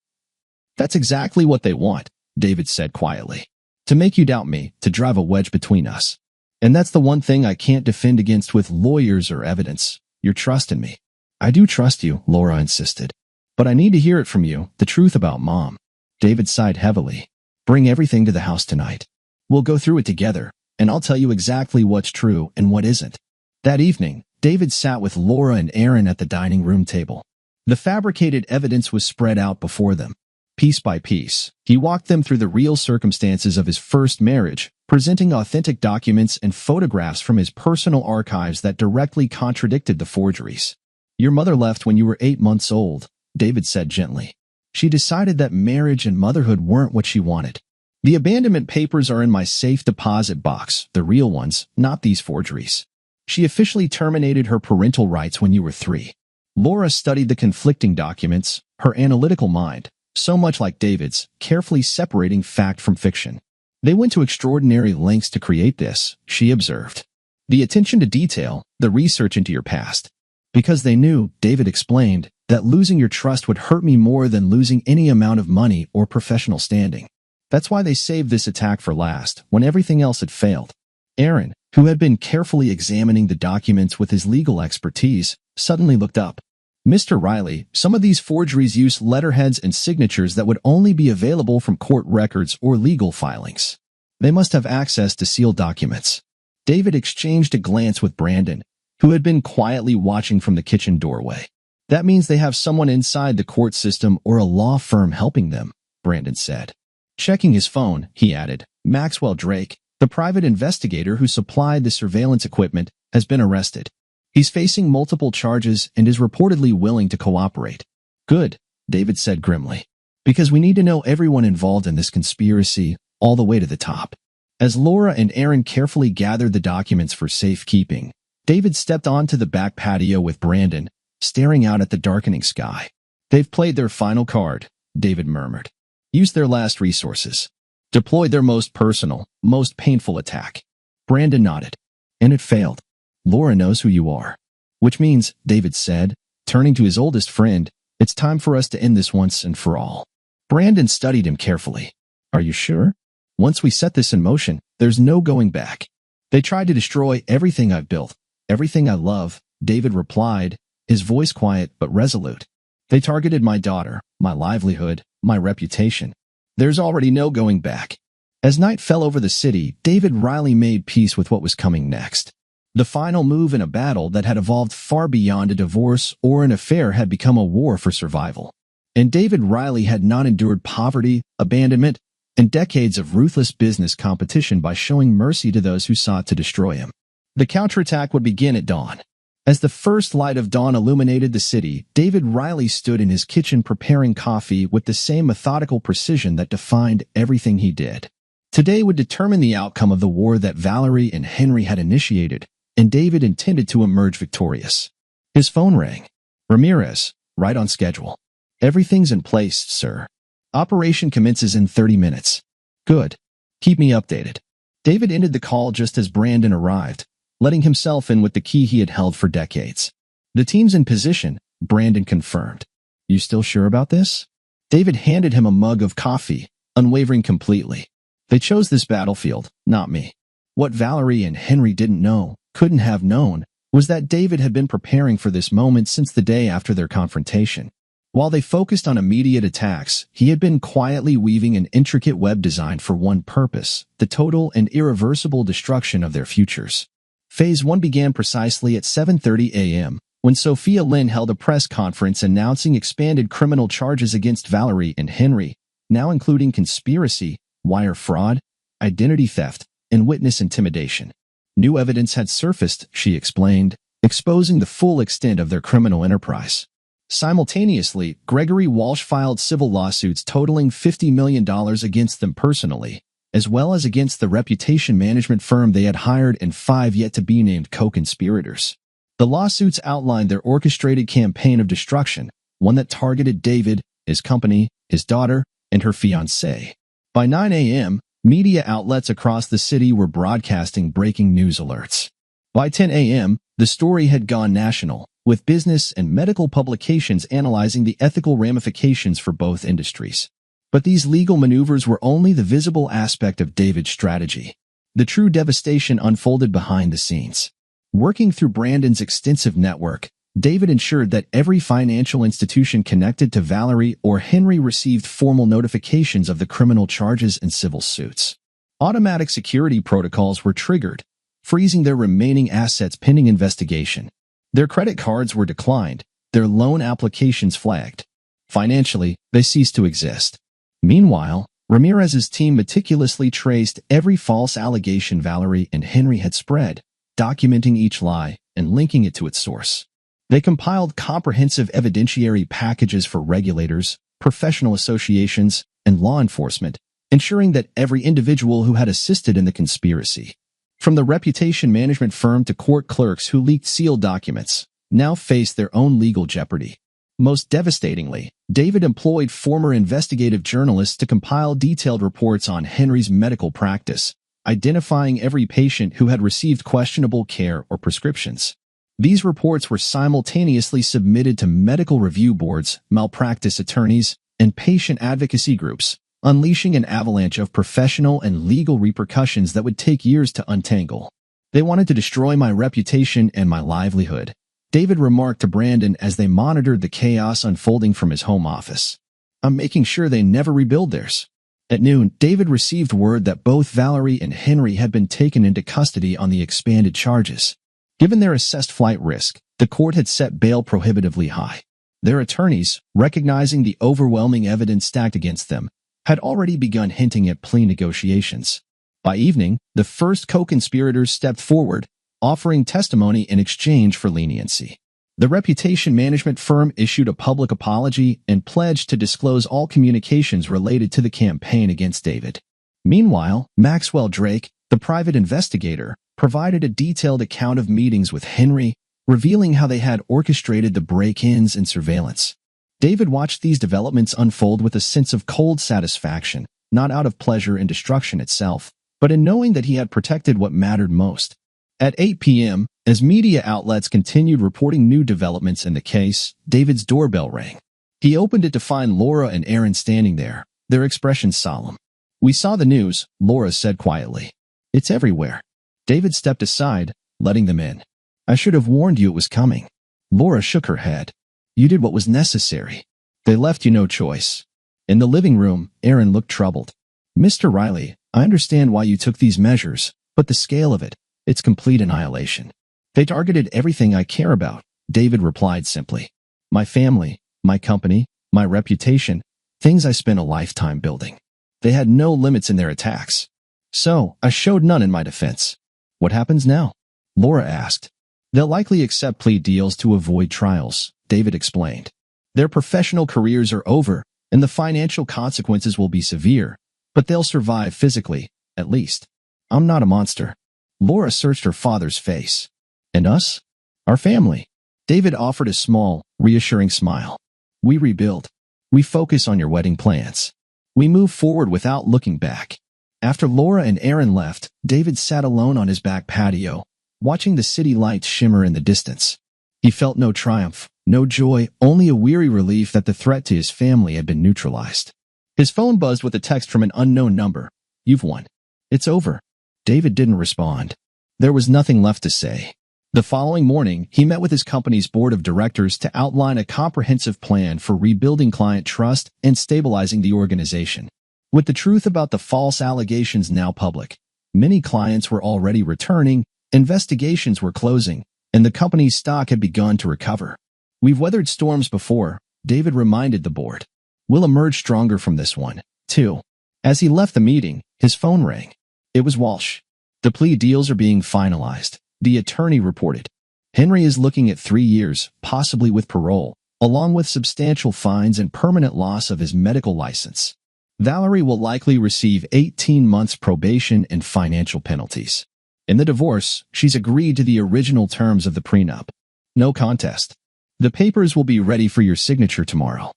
"That's exactly what they want," David said quietly. "To make you doubt me, to drive a wedge between us. And that's the one thing I can't defend against with lawyers or evidence. Your trust in me." "I do trust you," Laura insisted. "But I need to hear it from you, the truth about Mom." David sighed heavily. "Bring everything to the house tonight. We'll go through it together, and I'll tell you exactly what's true and what isn't." That evening, David sat with Laura and Aaron at the dining room table. The fabricated evidence was spread out before them. Piece by piece, he walked them through the real circumstances of his first marriage, presenting authentic documents and photographs from his personal archives that directly contradicted the forgeries. "Your mother left when you were 8 months old," David said gently. "She decided that marriage and motherhood weren't what she wanted. The abandonment papers are in my safe deposit box, the real ones, not these forgeries. She officially terminated her parental rights when you were 3. Laura studied the conflicting documents, her analytical mind, so much like David's, carefully separating fact from fiction. "They went to extraordinary lengths to create this," she observed. "The attention to detail, the research into your past. Because they knew," David explained, "that losing your trust would hurt me more than losing any amount of money or professional standing. That's why they saved this attack for last, when everything else had failed." Aaron, who had been carefully examining the documents with his legal expertise, suddenly looked up. "Mr. Riley, some of these forgeries use letterheads and signatures that would only be available from court records or legal filings. They must have access to sealed documents." David exchanged a glance with Brandon, who had been quietly watching from the kitchen doorway. "That means they have someone inside the court system or a law firm helping them," Brandon said. Checking his phone, he added, "Maxwell Drake, the private investigator who supplied the surveillance equipment, has been arrested. He's facing multiple charges and is reportedly willing to cooperate." "Good," David said grimly, "because we need to know everyone involved in this conspiracy, all the way to the top." As Laura and Aaron carefully gathered the documents for safekeeping, David stepped onto the back patio with Brandon, staring out at the darkening sky. "They've played their final card," David murmured. "Used their last resources. Deployed their most personal, most painful attack." Brandon nodded. "And it failed. Laura knows who you are." "Which means," David said, turning to his oldest friend, "it's time for us to end this once and for all." Brandon studied him carefully. "Are you sure? Once we set this in motion, there's no going back." "They tried to destroy everything I've built, everything I love," David replied, his voice quiet but resolute. "They targeted my daughter, my livelihood, my reputation. There's already no going back." As night fell over the city, David Riley made peace with what was coming next. The final move in a battle that had evolved far beyond a divorce or an affair had become a war for survival. And David Riley had not endured poverty, abandonment, and decades of ruthless business competition by showing mercy to those who sought to destroy him. The counterattack would begin at dawn. As the first light of dawn illuminated the city, David Riley stood in his kitchen preparing coffee with the same methodical precision that defined everything he did. Today would determine the outcome of the war that Valerie and Henry had initiated, and David intended to emerge victorious. His phone rang. "Ramirez, right on schedule. Everything's in place, sir. Operation commences in 30 minutes. Good. Keep me updated." David ended the call just as Brandon arrived, letting himself in with the key he had held for decades. "The team's in position," Brandon confirmed. "You still sure about this?" David handed him a mug of coffee, unwavering completely. "They chose this battlefield, not me." What Valerie and Henry didn't know, couldn't have known, was that David had been preparing for this moment since the day after their confrontation. While they focused on immediate attacks, he had been quietly weaving an intricate web design for one purpose: the total and irreversible destruction of their futures. Phase 1 began precisely at 7:30 a.m., when Sophia Lynn held a press conference announcing expanded criminal charges against Valerie and Henry, now including conspiracy, wire fraud, identity theft, and witness intimidation. New evidence had surfaced, she explained, exposing the full extent of their criminal enterprise. Simultaneously, Gregory Walsh filed civil lawsuits totaling $50 million against them personally, as well as against the reputation management firm they had hired and 5 yet-to-be-named co-conspirators. The lawsuits outlined their orchestrated campaign of destruction, one that targeted David, his company, his daughter, and her fiancé. By 9 a.m., media outlets across the city were broadcasting breaking news alerts. By 10 a.m., the story had gone national, with business and medical publications analyzing the ethical ramifications for both industries. But these legal maneuvers were only the visible aspect of David's strategy. The true devastation unfolded behind the scenes. Working through Brandon's extensive network, David ensured that every financial institution connected to Valerie or Henry received formal notifications of the criminal charges and civil suits. Automatic security protocols were triggered, freezing their remaining assets pending investigation. Their credit cards were declined, their loan applications flagged. Financially, they ceased to exist. Meanwhile, Ramirez's team meticulously traced every false allegation Valerie and Henry had spread, documenting each lie and linking it to its source. They compiled comprehensive evidentiary packages for regulators, professional associations, and law enforcement, ensuring that every individual who had assisted in the conspiracy, from the reputation management firm to court clerks who leaked sealed documents, now faced their own legal jeopardy. Most devastatingly, David employed former investigative journalists to compile detailed reports on Henry's medical practice, identifying every patient who had received questionable care or prescriptions. These reports were simultaneously submitted to medical review boards, malpractice attorneys, and patient advocacy groups, unleashing an avalanche of professional and legal repercussions that would take years to untangle. "They wanted to destroy my reputation and my livelihood," David remarked to Brandon as they monitored the chaos unfolding from his home office. "I'm making sure they never rebuild theirs." At noon, David received word that both Valerie and Henry had been taken into custody on the expanded charges. Given their assessed flight risk, the court had set bail prohibitively high. Their attorneys, recognizing the overwhelming evidence stacked against them, had already begun hinting at plea negotiations. By evening, the first co-conspirators stepped forward, offering testimony in exchange for leniency. The reputation management firm issued a public apology and pledged to disclose all communications related to the campaign against David. Meanwhile, Maxwell Drake, the private investigator, provided a detailed account of meetings with Henry, revealing how they had orchestrated the break-ins and surveillance. David watched these developments unfold with a sense of cold satisfaction, not out of pleasure in destruction itself, but in knowing that he had protected what mattered most. At 8 p.m., as media outlets continued reporting new developments in the case, David's doorbell rang. He opened it to find Laura and Aaron standing there, their expressions solemn. "We saw the news," Laura said quietly. "It's everywhere." David stepped aside, letting them in. "I should have warned you it was coming." Laura shook her head. "You did what was necessary. They left you no choice." In the living room, Aaron looked troubled. "Mr. Riley, I understand why you took these measures, but the scale of it, it's complete annihilation." "They targeted everything I care about," David replied simply. "My family, my company, my reputation, things I spent a lifetime building. They had no limits in their attacks. So, I showed none in my defense." "What happens now?" Laura asked. "They'll likely accept plea deals to avoid trials," David explained. "Their professional careers are over, and the financial consequences will be severe, but they'll survive physically, at least. I'm not a monster." Laura searched her father's face. "And us? Our family?" David offered a small, reassuring smile. "We rebuild. We focus on your wedding plans. We move forward without looking back." After Laura and Aaron left, David sat alone on his back patio, watching the city lights shimmer in the distance. He felt no triumph, no joy, only a weary relief that the threat to his family had been neutralized. His phone buzzed with a text from an unknown number. "You've won. It's over." David didn't respond. There was nothing left to say. The following morning, he met with his company's board of directors to outline a comprehensive plan for rebuilding client trust and stabilizing the organization. With the truth about the false allegations now public, many clients were already returning, investigations were closing, and the company's stock had begun to recover. "We've weathered storms before," David reminded the board. "We'll emerge stronger from this one, too." As he left the meeting, his phone rang. It was Walsh. "The plea deals are being finalized," the attorney reported. "Henry is looking at 3 years, possibly with parole, along with substantial fines and permanent loss of his medical license. Valerie will likely receive 18 months probation and financial penalties. In the divorce, she's agreed to the original terms of the prenup. No contest. The papers will be ready for your signature tomorrow."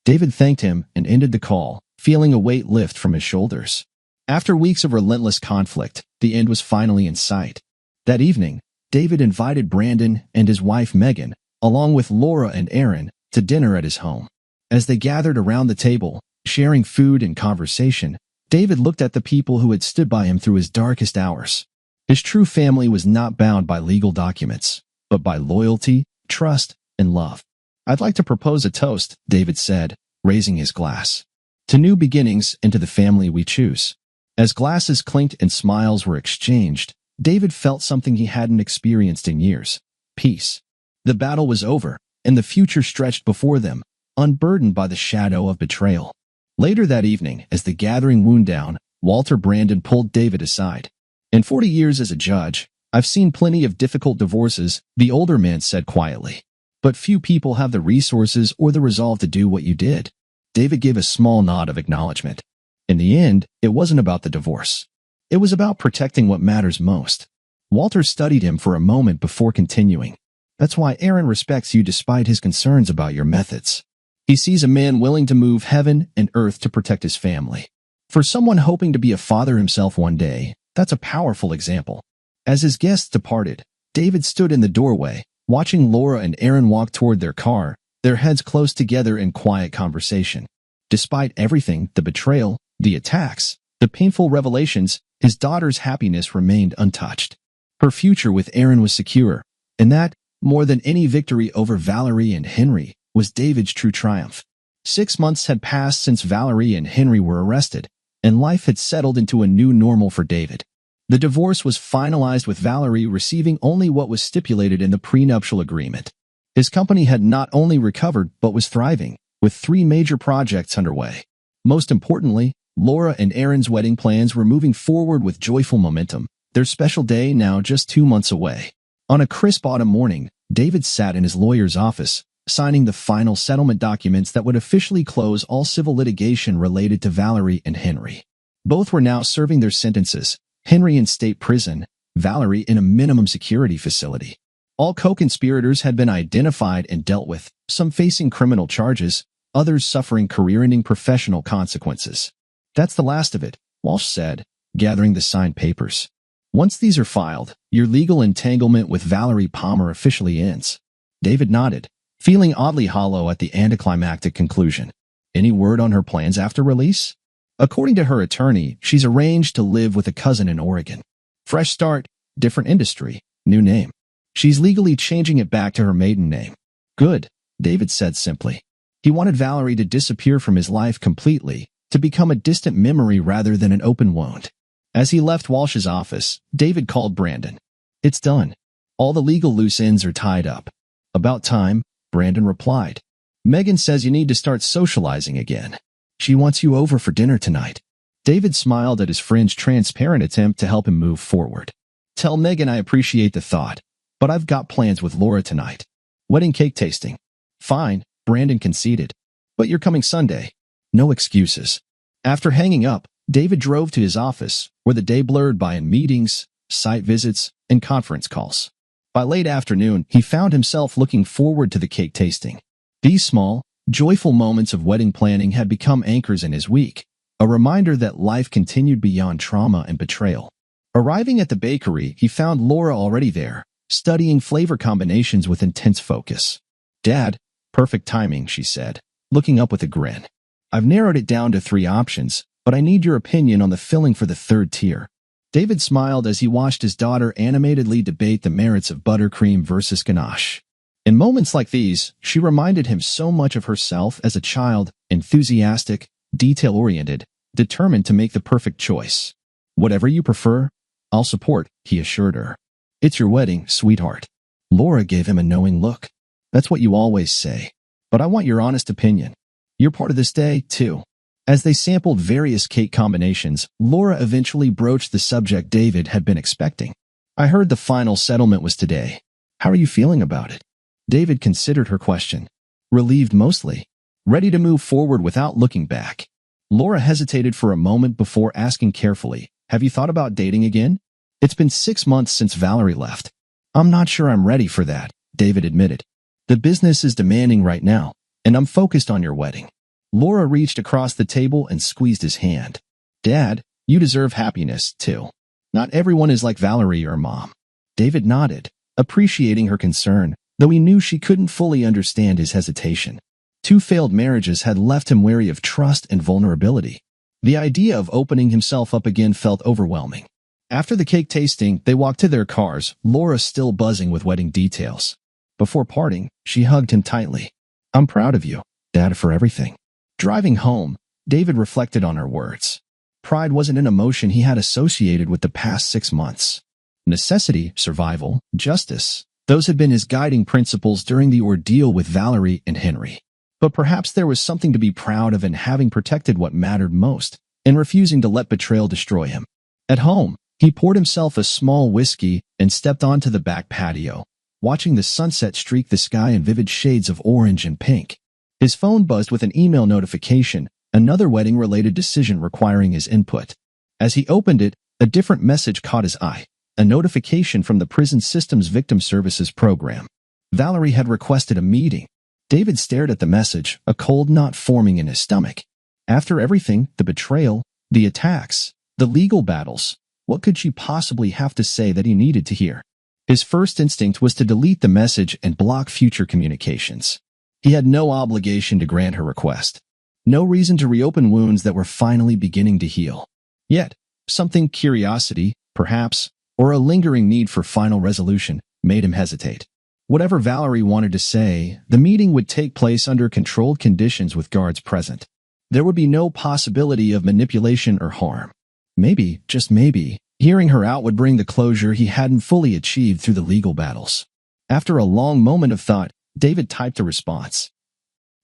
David thanked him and ended the call, feeling a weight lift from his shoulders. After weeks of relentless conflict, the end was finally in sight. That evening, David invited Brandon and his wife Megan, along with Laura and Aaron, to dinner at his home. As they gathered around the table, sharing food and conversation, David looked at the people who had stood by him through his darkest hours. His true family was not bound by legal documents, but by loyalty, trust, and love. "I'd like to propose a toast," David said, raising his glass. "To new beginnings and to the family we choose." As glasses clinked and smiles were exchanged, David felt something he hadn't experienced in years: peace. The battle was over, and the future stretched before them, unburdened by the shadow of betrayal. Later that evening, as the gathering wound down, Walter Brandon pulled David aside. "In 40 years as a judge, I've seen plenty of difficult divorces," the older man said quietly. "But few people have the resources or the resolve to do what you did." David gave a small nod of acknowledgement. In the end, it wasn't about the divorce. It was about protecting what matters most. Walter studied him for a moment before continuing. "That's why Aaron respects you despite his concerns about your methods. He sees a man willing to move heaven and earth to protect his family. For someone hoping to be a father himself one day, that's a powerful example." As his guests departed, David stood in the doorway, watching Laura and Aaron walk toward their car, their heads close together in quiet conversation. Despite everything, the betrayal, the attacks, the painful revelations, his daughter's happiness remained untouched. Her future with Aaron was secure, and that, more than any victory over Valerie and Henry, was David's true triumph. 6 months had passed since Valerie and Henry were arrested, and life had settled into a new normal for David. The divorce was finalized with Valerie receiving only what was stipulated in the prenuptial agreement. His company had not only recovered but was thriving, with 3 major projects underway. Most importantly, Laura and Aaron's wedding plans were moving forward with joyful momentum, their special day now just 2 months away. On a crisp autumn morning, David sat in his lawyer's office, signing the final settlement documents that would officially close all civil litigation related to Valerie and Henry. Both were now serving their sentences, Henry in state prison, Valerie in a minimum security facility. All co-conspirators had been identified and dealt with, some facing criminal charges, others suffering career-ending professional consequences. "That's the last of it," Walsh said, gathering the signed papers. "Once these are filed, your legal entanglement with Valerie Palmer officially ends." David nodded, feeling oddly hollow at the anticlimactic conclusion. "Any word on her plans after release?" According to her attorney, she's arranged to live with a cousin in Oregon. Fresh start, different industry, new name. She's legally changing it back to her maiden name. "Good," David said simply. He wanted Valerie to disappear from his life completely, to become a distant memory rather than an open wound. As he left Walsh's office, David called Brandon. "It's done. All the legal loose ends are tied up." "About time," Brandon replied. "Megan says you need to start socializing again. She wants you over for dinner tonight." David smiled at his friend's transparent attempt to help him move forward. "Tell Megan I appreciate the thought, but I've got plans with Laura tonight. Wedding cake tasting." "Fine," Brandon conceded. "But you're coming Sunday." No excuses. After hanging up, David drove to his office, where the day blurred by in meetings, site visits, and conference calls. By late afternoon, he found himself looking forward to the cake tasting. These small, joyful moments of wedding planning had become anchors in his week, a reminder that life continued beyond trauma and betrayal. Arriving at the bakery, he found Laura already there, studying flavor combinations with intense focus. "Dad, perfect timing," she said, looking up with a grin. "I've narrowed it down to 3 options, but I need your opinion on the filling for the 3rd tier." David smiled as he watched his daughter animatedly debate the merits of buttercream versus ganache. In moments like these, she reminded him so much of herself as a child, enthusiastic, detail-oriented, determined to make the perfect choice. "Whatever you prefer, I'll support," he assured her. "It's your wedding, sweetheart." Laura gave him a knowing look. "That's what you always say. But I want your honest opinion. You're part of this day, too." As they sampled various cake combinations, Laura eventually broached the subject David had been expecting. "I heard the final settlement was today. How are you feeling about it?" David considered her question. Relieved mostly, ready to move forward without looking back. Laura hesitated for a moment before asking carefully, "Have you thought about dating again?" "It's been 6 months since Valerie left." "I'm not sure I'm ready for that," David admitted. "The business is demanding right now, and I'm focused on your wedding." Laura reached across the table and squeezed his hand. Dad, you deserve happiness, too. Not everyone is like Valerie or Mom. David nodded, appreciating her concern, though he knew she couldn't fully understand his hesitation. 2 failed marriages had left him wary of trust and vulnerability. The idea of opening himself up again felt overwhelming. After the cake tasting, they walked to their cars, Laura still buzzing with wedding details. Before parting, she hugged him tightly. I'm proud of you, Dad, for everything. Driving home, David reflected on her words. Pride wasn't an emotion he had associated with the past 6 months. Necessity, survival, justice, those had been his guiding principles during the ordeal with Valerie and Henry. But perhaps there was something to be proud of in having protected what mattered most and refusing to let betrayal destroy him. At home, he poured himself a small whiskey and stepped onto the back patio, watching the sunset streak the sky in vivid shades of orange and pink. His phone buzzed with an email notification, another wedding-related decision requiring his input. As he opened it, a different message caught his eye, a notification from the Prison Systems Victim Services Program. Valerie had requested a meeting. David stared at the message, a cold knot forming in his stomach. After everything, the betrayal, the attacks, the legal battles, what could she possibly have to say that he needed to hear? His first instinct was to delete the message and block future communications. He had no obligation to grant her request. No reason to reopen wounds that were finally beginning to heal. Yet, something curiosity, perhaps, or a lingering need for final resolution, made him hesitate. Whatever Valerie wanted to say, the meeting would take place under controlled conditions with guards present. There would be no possibility of manipulation or harm. Maybe, just maybe, hearing her out would bring the closure he hadn't fully achieved through the legal battles. After a long moment of thought, David typed a response.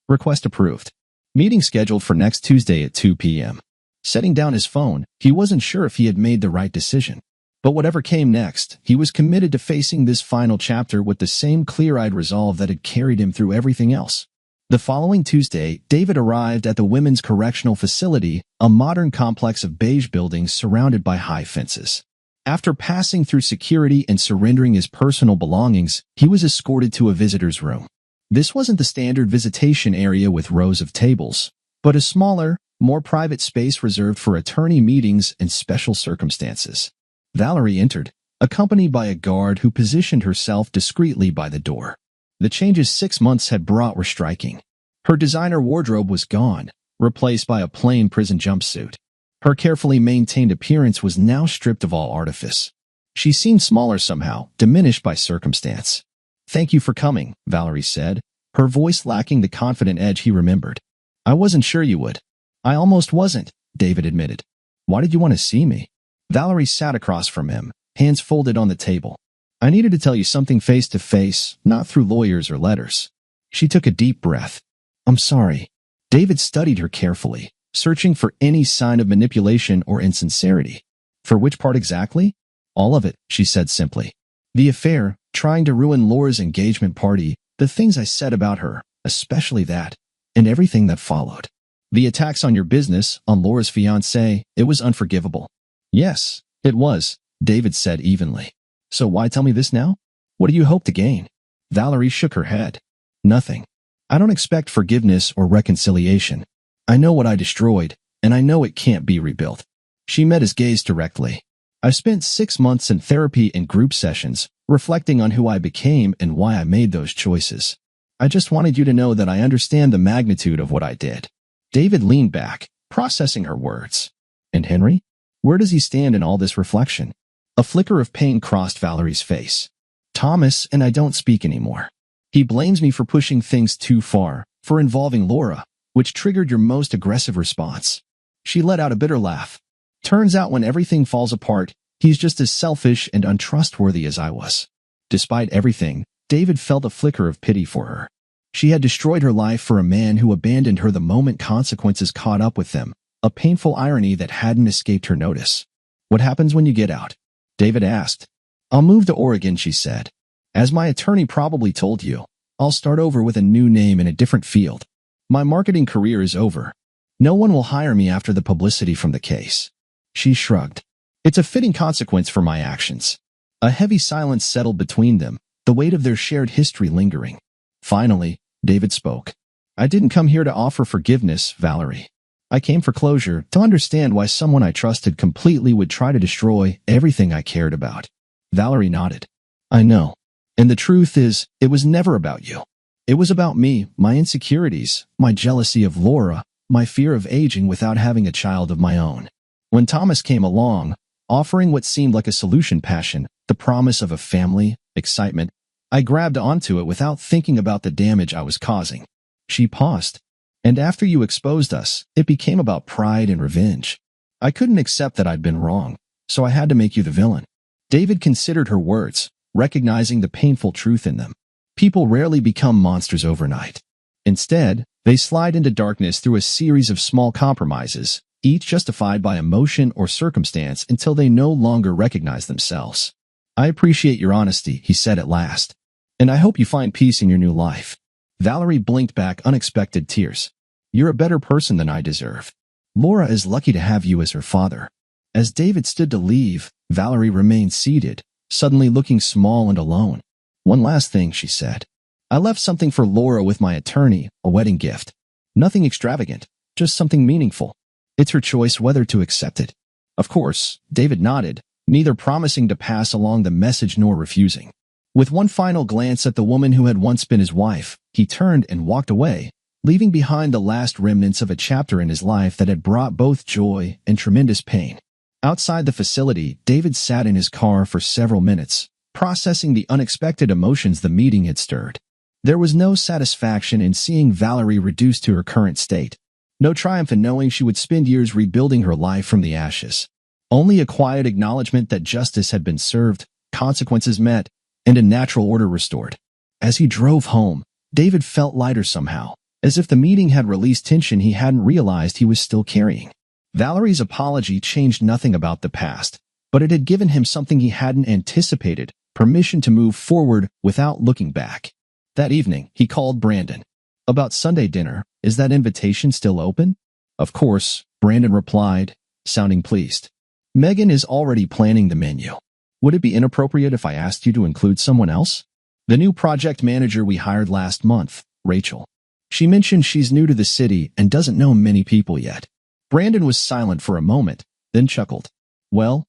Request approved. Meeting scheduled for next Tuesday at 2 p.m. Setting down his phone, he wasn't sure if he had made the right decision. But whatever came next, he was committed to facing this final chapter with the same clear-eyed resolve that had carried him through everything else. The following Tuesday, David arrived at the Women's Correctional Facility, a modern complex of beige buildings surrounded by high fences. After passing through security and surrendering his personal belongings, he was escorted to a visitor's room. This wasn't the standard visitation area with rows of tables, but a smaller, more private space reserved for attorney meetings and special circumstances. Valerie entered, accompanied by a guard who positioned herself discreetly by the door. The changes 6 months had brought were striking. Her designer wardrobe was gone, replaced by a plain prison jumpsuit. Her carefully maintained appearance was now stripped of all artifice. She seemed smaller somehow, diminished by circumstance. Thank you for coming, Valerie said, her voice lacking the confident edge he remembered. I wasn't sure you would. I almost wasn't, David admitted. Why did you want to see me? Valerie sat across from him, hands folded on the table. I needed to tell you something face to face, not through lawyers or letters. She took a deep breath. I'm sorry. David studied her carefully, searching for any sign of manipulation or insincerity. For which part exactly? All of it, she said simply. The affair, trying to ruin Laura's engagement party, the things I said about her, especially that, and everything that followed. The attacks on your business, on Laura's fiancé, it was unforgivable. Yes, it was, David said evenly. So why tell me this now? What do you hope to gain? Valerie shook her head. Nothing. I don't expect forgiveness or reconciliation. I know what I destroyed, and I know it can't be rebuilt. She met his gaze directly. I've spent 6 months in therapy and group sessions, reflecting on who I became and why I made those choices. I just wanted you to know that I understand the magnitude of what I did. David leaned back, processing her words. And Henry? Where does he stand in all this reflection? A flicker of pain crossed Valerie's face. Thomas and I don't speak anymore. He blames me for pushing things too far, for involving Laura, which triggered your most aggressive response. She let out a bitter laugh. Turns out when everything falls apart, he's just as selfish and untrustworthy as I was. Despite everything, David felt a flicker of pity for her. She had destroyed her life for a man who abandoned her the moment consequences caught up with them, a painful irony that hadn't escaped her notice. What happens when you get out? David asked. I'll move to Oregon, she said. As my attorney probably told you, I'll start over with a new name in a different field. My marketing career is over. No one will hire me after the publicity from the case. She shrugged. It's a fitting consequence for my actions. A heavy silence settled between them, the weight of their shared history lingering. Finally, David spoke. I didn't come here to offer forgiveness, Valerie. I came for closure, to understand why someone I trusted completely would try to destroy everything I cared about. Valerie nodded. I know. And the truth is, it was never about you. It was about me, my insecurities, my jealousy of Laura, my fear of aging without having a child of my own. When Thomas came along, offering what seemed like a solution passion, the promise of a family, excitement, I grabbed onto it without thinking about the damage I was causing. She paused. And after you exposed us, it became about pride and revenge. I couldn't accept that I'd been wrong, so I had to make you the villain. David considered her words, recognizing the painful truth in them. People rarely become monsters overnight. Instead, they slide into darkness through a series of small compromises, each justified by emotion or circumstance until they no longer recognize themselves. I appreciate your honesty, he said at last. And I hope you find peace in your new life. Valerie blinked back unexpected tears. You're a better person than I deserve. Laura is lucky to have you as her father. As David stood to leave, Valerie remained seated, suddenly looking small and alone. One last thing, she said. I left something for Laura with my attorney, a wedding gift. Nothing extravagant, just something meaningful. It's her choice whether to accept it. Of course, David nodded, neither promising to pass along the message nor refusing. With one final glance at the woman who had once been his wife, he turned and walked away, leaving behind the last remnants of a chapter in his life that had brought both joy and tremendous pain. Outside the facility, David sat in his car for several minutes, processing the unexpected emotions the meeting had stirred. There was no satisfaction in seeing Valerie reduced to her current state, no triumph in knowing she would spend years rebuilding her life from the ashes. Only a quiet acknowledgement that justice had been served, consequences met, and a natural order restored. As he drove home, David felt lighter somehow, as if the meeting had released tension he hadn't realized he was still carrying. Valerie's apology changed nothing about the past, but it had given him something he hadn't anticipated, permission to move forward without looking back. That evening, he called Brandon. About Sunday dinner, is that invitation still open? Of course, Brandon replied, sounding pleased. Megan is already planning the menu. Would it be inappropriate if I asked you to include someone else? The new project manager we hired last month, Rachel. She mentioned she's new to the city and doesn't know many people yet. Brandon was silent for a moment, then chuckled. Well,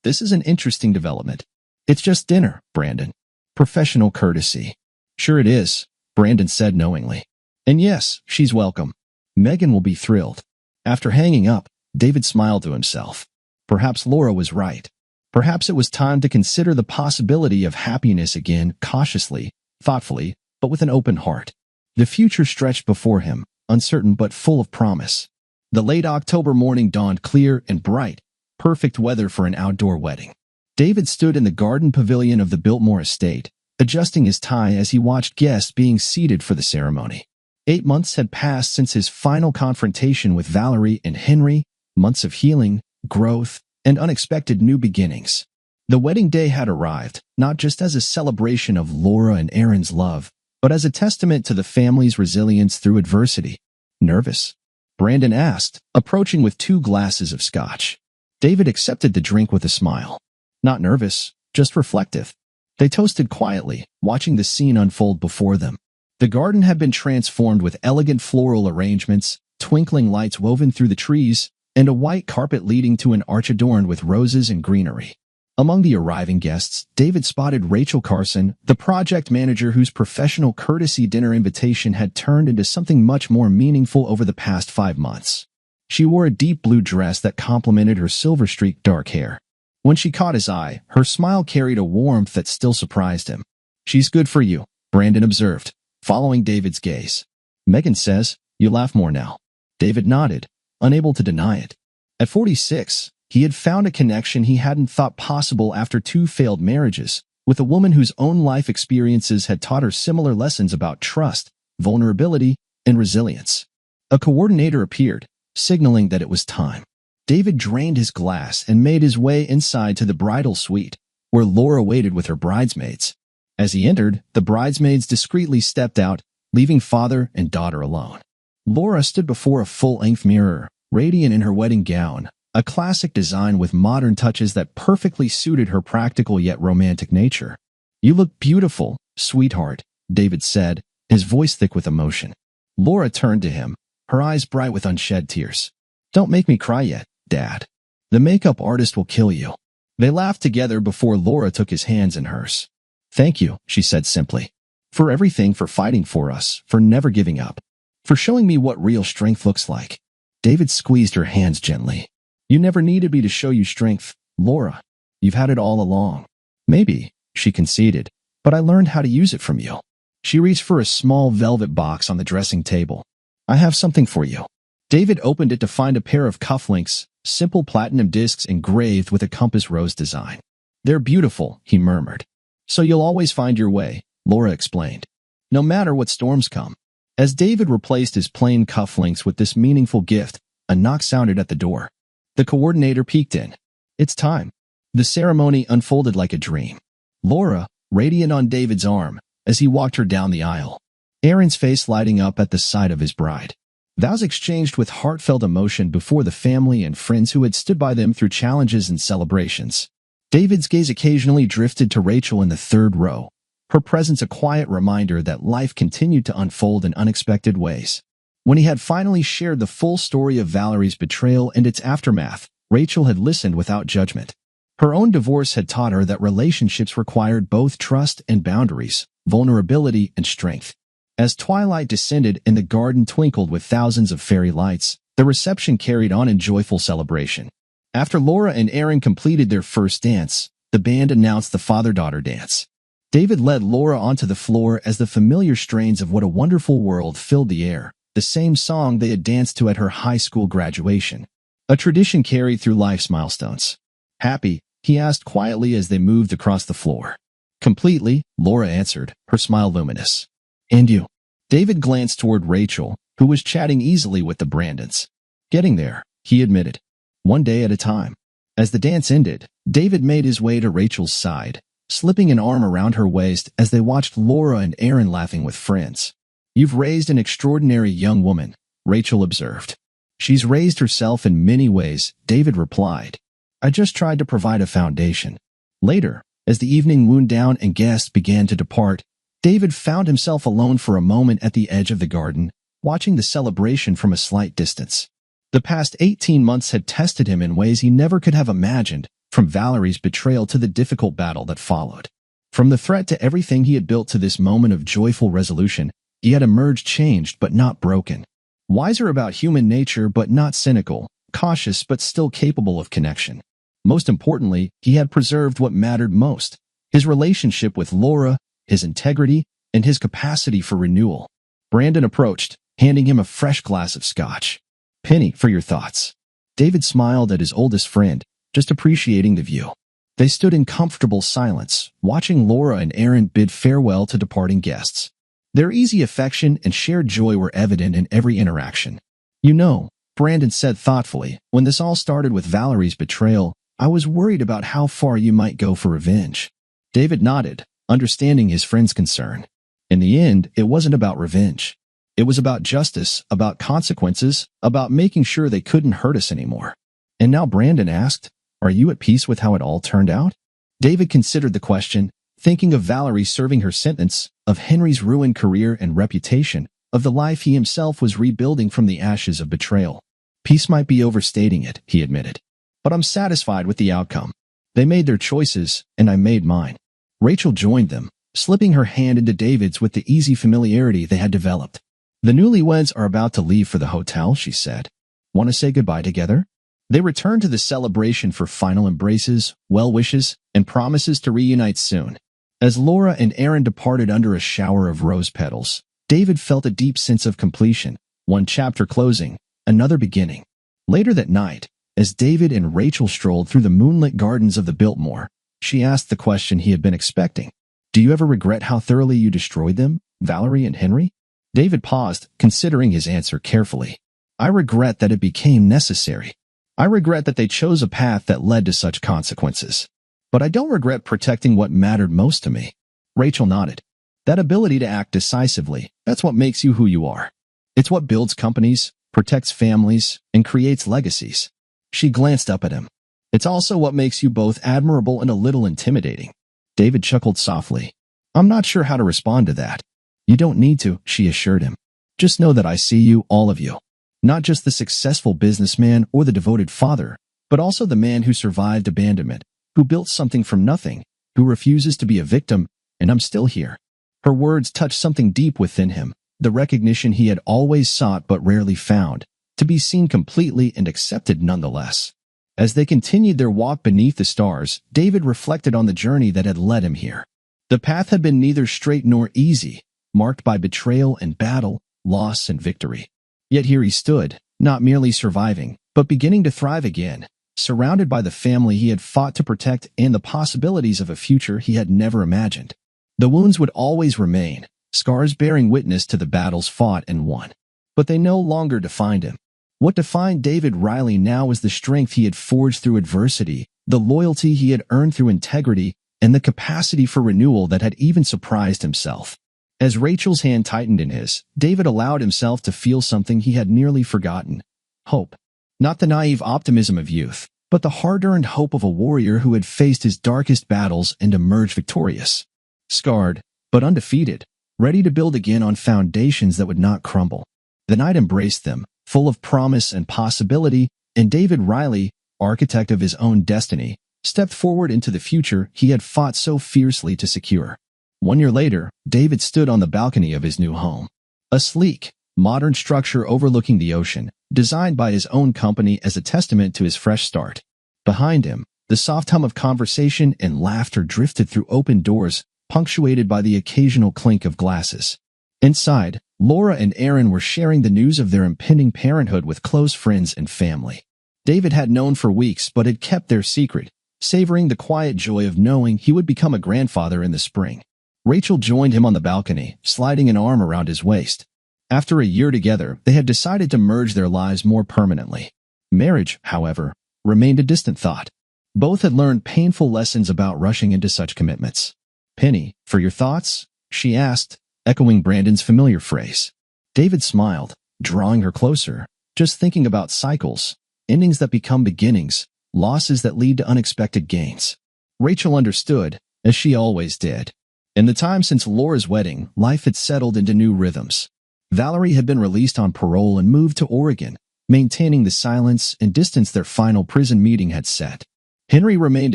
this is an interesting development. It's just dinner, Brandon. Professional courtesy. Sure it is, Brandon said knowingly. And yes, she's welcome. Megan will be thrilled. After hanging up, David smiled to himself. Perhaps Laura was right. Perhaps it was time to consider the possibility of happiness again, cautiously, thoughtfully, but with an open heart. The future stretched before him, uncertain but full of promise. The late October morning dawned clear and bright, perfect weather for an outdoor wedding. David stood in the garden pavilion of the Biltmore estate, adjusting his tie as he watched guests being seated for the ceremony. 8 months had passed since his final confrontation with Valerie and Henry, months of healing, growth, and unexpected new beginnings. The wedding day had arrived, not just as a celebration of Laura and Aaron's love, but as a testament to the family's resilience through adversity. Nervous? Brandon asked, approaching with 2 glasses of scotch. David accepted the drink with a smile. Not nervous, just reflective. They toasted quietly, watching the scene unfold before them. The garden had been transformed with elegant floral arrangements, twinkling lights woven through the trees, and a white carpet leading to an arch adorned with roses and greenery. Among the arriving guests, David spotted Rachel Carson, the project manager whose professional courtesy dinner invitation had turned into something much more meaningful over the past 5 months. She wore a deep blue dress that complemented her silver-streaked dark hair. When she caught his eye, her smile carried a warmth that still surprised him. She's good for you, Brandon observed, following David's gaze. Megan says, you laugh more now. David nodded, unable to deny it. At 46, he had found a connection he hadn't thought possible after 2 failed marriages, with a woman whose own life experiences had taught her similar lessons about trust, vulnerability, and resilience. A coordinator appeared, signaling that it was time. David drained his glass and made his way inside to the bridal suite, where Laura waited with her bridesmaids. As he entered, the bridesmaids discreetly stepped out, leaving father and daughter alone. Laura stood before a full-length mirror, radiant in her wedding gown, a classic design with modern touches that perfectly suited her practical yet romantic nature. You look beautiful, sweetheart, David said, his voice thick with emotion. Laura turned to him, her eyes bright with unshed tears. Don't make me cry yet, Dad. The makeup artist will kill you. They laughed together before Laura took his hands in hers. Thank you, she said simply. For everything, for fighting for us, for never giving up. For showing me what real strength looks like. David squeezed her hands gently. You never needed me to show you strength, Laura. You've had it all along. Maybe, she conceded, but I learned how to use it from you. She reached for a small velvet box on the dressing table. I have something for you. David opened it to find a pair of cufflinks, simple platinum discs engraved with a compass rose design. They're beautiful, he murmured. So you'll always find your way, Laura explained. No matter what storms come. As David replaced his plain cufflinks with this meaningful gift, a knock sounded at the door. The coordinator peeked in. It's time. The ceremony unfolded like a dream. Laura, radiant on David's arm, as he walked her down the aisle. Aaron's face lighting up at the sight of his bride. Vows exchanged with heartfelt emotion before the family and friends who had stood by them through challenges and celebrations. David's gaze occasionally drifted to Rachel in the third row, her presence a quiet reminder that life continued to unfold in unexpected ways. When he had finally shared the full story of Valerie's betrayal and its aftermath, Rachel had listened without judgment. Her own divorce had taught her that relationships required both trust and boundaries, vulnerability and strength. As twilight descended and the garden twinkled with thousands of fairy lights, the reception carried on in joyful celebration. After Laura and Aaron completed their first dance, the band announced the father-daughter dance. David led Laura onto the floor as the familiar strains of What a Wonderful World filled the air, the same song they had danced to at her high school graduation. A tradition carried through life's milestones. Happy? He asked quietly as they moved across the floor. Completely, Laura answered, her smile luminous. And you? David glanced toward Rachel, who was chatting easily with the Brandons. Getting there, he admitted. One day at a time. As the dance ended, David made his way to Rachel's side, slipping an arm around her waist as they watched Laura and Aaron laughing with friends. You've raised an extraordinary young woman, Rachel observed. She's raised herself in many ways, David replied. I just tried to provide a foundation. Later, as the evening wound down and guests began to depart, David found himself alone for a moment at the edge of the garden, watching the celebration from a slight distance. The past 18 months had tested him in ways he never could have imagined, from Valerie's betrayal to the difficult battle that followed. From the threat to everything he had built to this moment of joyful resolution, he had emerged changed but not broken. Wiser about human nature but not cynical, cautious but still capable of connection. Most importantly, he had preserved what mattered most, his relationship with Laura, his integrity, and his capacity for renewal. Brandon approached, handing him a fresh glass of scotch. Penny, for your thoughts. David smiled at his oldest friend, just appreciating the view. They stood in comfortable silence, watching Laura and Aaron bid farewell to departing guests. Their easy affection and shared joy were evident in every interaction. You know, Brandon said thoughtfully, when this all started with Valerie's betrayal, I was worried about how far you might go for revenge. David nodded, understanding his friend's concern. In the end, it wasn't about revenge. It was about justice, about consequences, about making sure they couldn't hurt us anymore. And now Brandon asked, are you at peace with how it all turned out? David considered the question, thinking of Valerie serving her sentence, of Henry's ruined career and reputation, of the life he himself was rebuilding from the ashes of betrayal. Peace might be overstating it, he admitted. But I'm satisfied with the outcome. They made their choices, and I made mine. Rachel joined them, slipping her hand into David's with the easy familiarity they had developed. The newlyweds are about to leave for the hotel, she said. Want to say goodbye together? They returned to the celebration for final embraces, well wishes, and promises to reunite soon. As Laura and Aaron departed under a shower of rose petals, David felt a deep sense of completion, one chapter closing, another beginning. Later that night, as David and Rachel strolled through the moonlit gardens of the Biltmore, she asked the question he had been expecting. Do you ever regret how thoroughly you destroyed them, Valerie and Henry? David paused, considering his answer carefully. I regret that it became necessary. I regret that they chose a path that led to such consequences. But I don't regret protecting what mattered most to me. Rachel nodded. That ability to act decisively, that's what makes you who you are. It's what builds companies, protects families, and creates legacies. She glanced up at him. It's also what makes you both admirable and a little intimidating. David chuckled softly. I'm not sure how to respond to that. You don't need to, she assured him. Just know that I see you, all of you. Not just the successful businessman or the devoted father, but also the man who survived abandonment, who built something from nothing, who refuses to be a victim, and I'm still here." Her words touched something deep within him, the recognition he had always sought but rarely found, to be seen completely and accepted nonetheless. As they continued their walk beneath the stars, David reflected on the journey that had led him here. The path had been neither straight nor easy, marked by betrayal and battle, loss and victory. Yet here he stood, not merely surviving, but beginning to thrive again, surrounded by the family he had fought to protect and the possibilities of a future he had never imagined. The wounds would always remain, scars bearing witness to the battles fought and won. But they no longer defined him. What defined David Riley now was the strength he had forged through adversity, the loyalty he had earned through integrity, and the capacity for renewal that had even surprised himself. As Rachel's hand tightened in his, David allowed himself to feel something he had nearly forgotten: hope. Not the naive optimism of youth, but the hard-earned hope of a warrior who had faced his darkest battles and emerged victorious. Scarred, but undefeated, ready to build again on foundations that would not crumble. The night embraced them, full of promise and possibility, and David Riley, architect of his own destiny, stepped forward into the future he had fought so fiercely to secure. 1 year later, David stood on the balcony of his new home. A sleek, modern structure overlooking the ocean, designed by his own company as a testament to his fresh start. Behind him, the soft hum of conversation and laughter drifted through open doors, punctuated by the occasional clink of glasses. Inside, Laura and Aaron were sharing the news of their impending parenthood with close friends and family. David had known for weeks but had kept their secret, savoring the quiet joy of knowing he would become a grandfather in the spring. Rachel joined him on the balcony, sliding an arm around his waist. After a year together, they had decided to merge their lives more permanently. Marriage, however, remained a distant thought. Both had learned painful lessons about rushing into such commitments. "Penny, for your thoughts?" she asked, echoing Brandon's familiar phrase. David smiled, drawing her closer, just thinking about cycles, endings that become beginnings, losses that lead to unexpected gains. Rachel understood, as she always did. In the time since Laura's wedding, life had settled into new rhythms. Valerie had been released on parole and moved to Oregon, maintaining the silence and distance their final prison meeting had set. Henry remained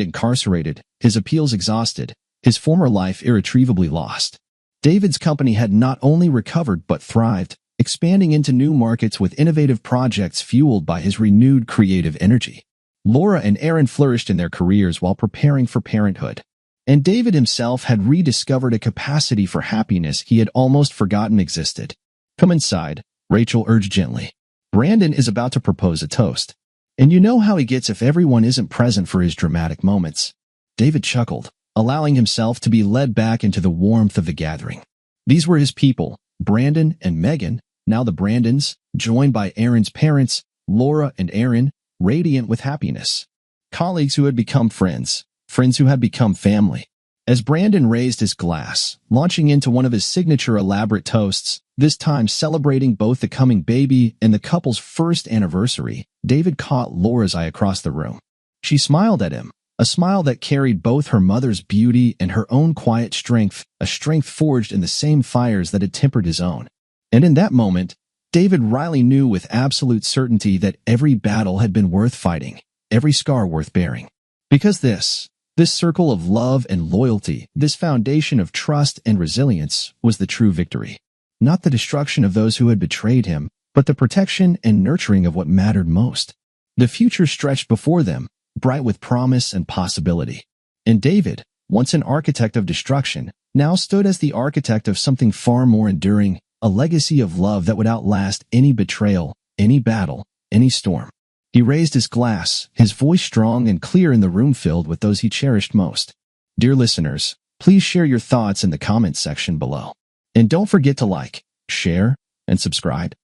incarcerated, his appeals exhausted, his former life irretrievably lost. David's company had not only recovered but thrived, expanding into new markets with innovative projects fueled by his renewed creative energy. Laura and Aaron flourished in their careers while preparing for parenthood. And David himself had rediscovered a capacity for happiness he had almost forgotten existed. "Come inside," Rachel urged gently. "Brandon is about to propose a toast. And you know how he gets if everyone isn't present for his dramatic moments." David chuckled, allowing himself to be led back into the warmth of the gathering. These were his people, Brandon and Megan, now the Brandons, joined by Aaron's parents, Laura and Aaron, radiant with happiness. Colleagues who had become friends, friends who had become family. As Brandon raised his glass, launching into one of his signature elaborate toasts, this time celebrating both the coming baby and the couple's first anniversary, David caught Laura's eye across the room. She smiled at him, a smile that carried both her mother's beauty and her own quiet strength, a strength forged in the same fires that had tempered his own. And in that moment, David Riley knew with absolute certainty that every battle had been worth fighting, every scar worth bearing. Because this circle of love and loyalty, this foundation of trust and resilience, was the true victory. Not the destruction of those who had betrayed him, but the protection and nurturing of what mattered most. The future stretched before them, bright with promise and possibility. And David, once an architect of destruction, now stood as the architect of something far more enduring, a legacy of love that would outlast any betrayal, any battle, any storm. He raised his glass, his voice strong and clear in the room filled with those he cherished most. Dear listeners, please share your thoughts in the comments section below. And don't forget to like, share, and subscribe.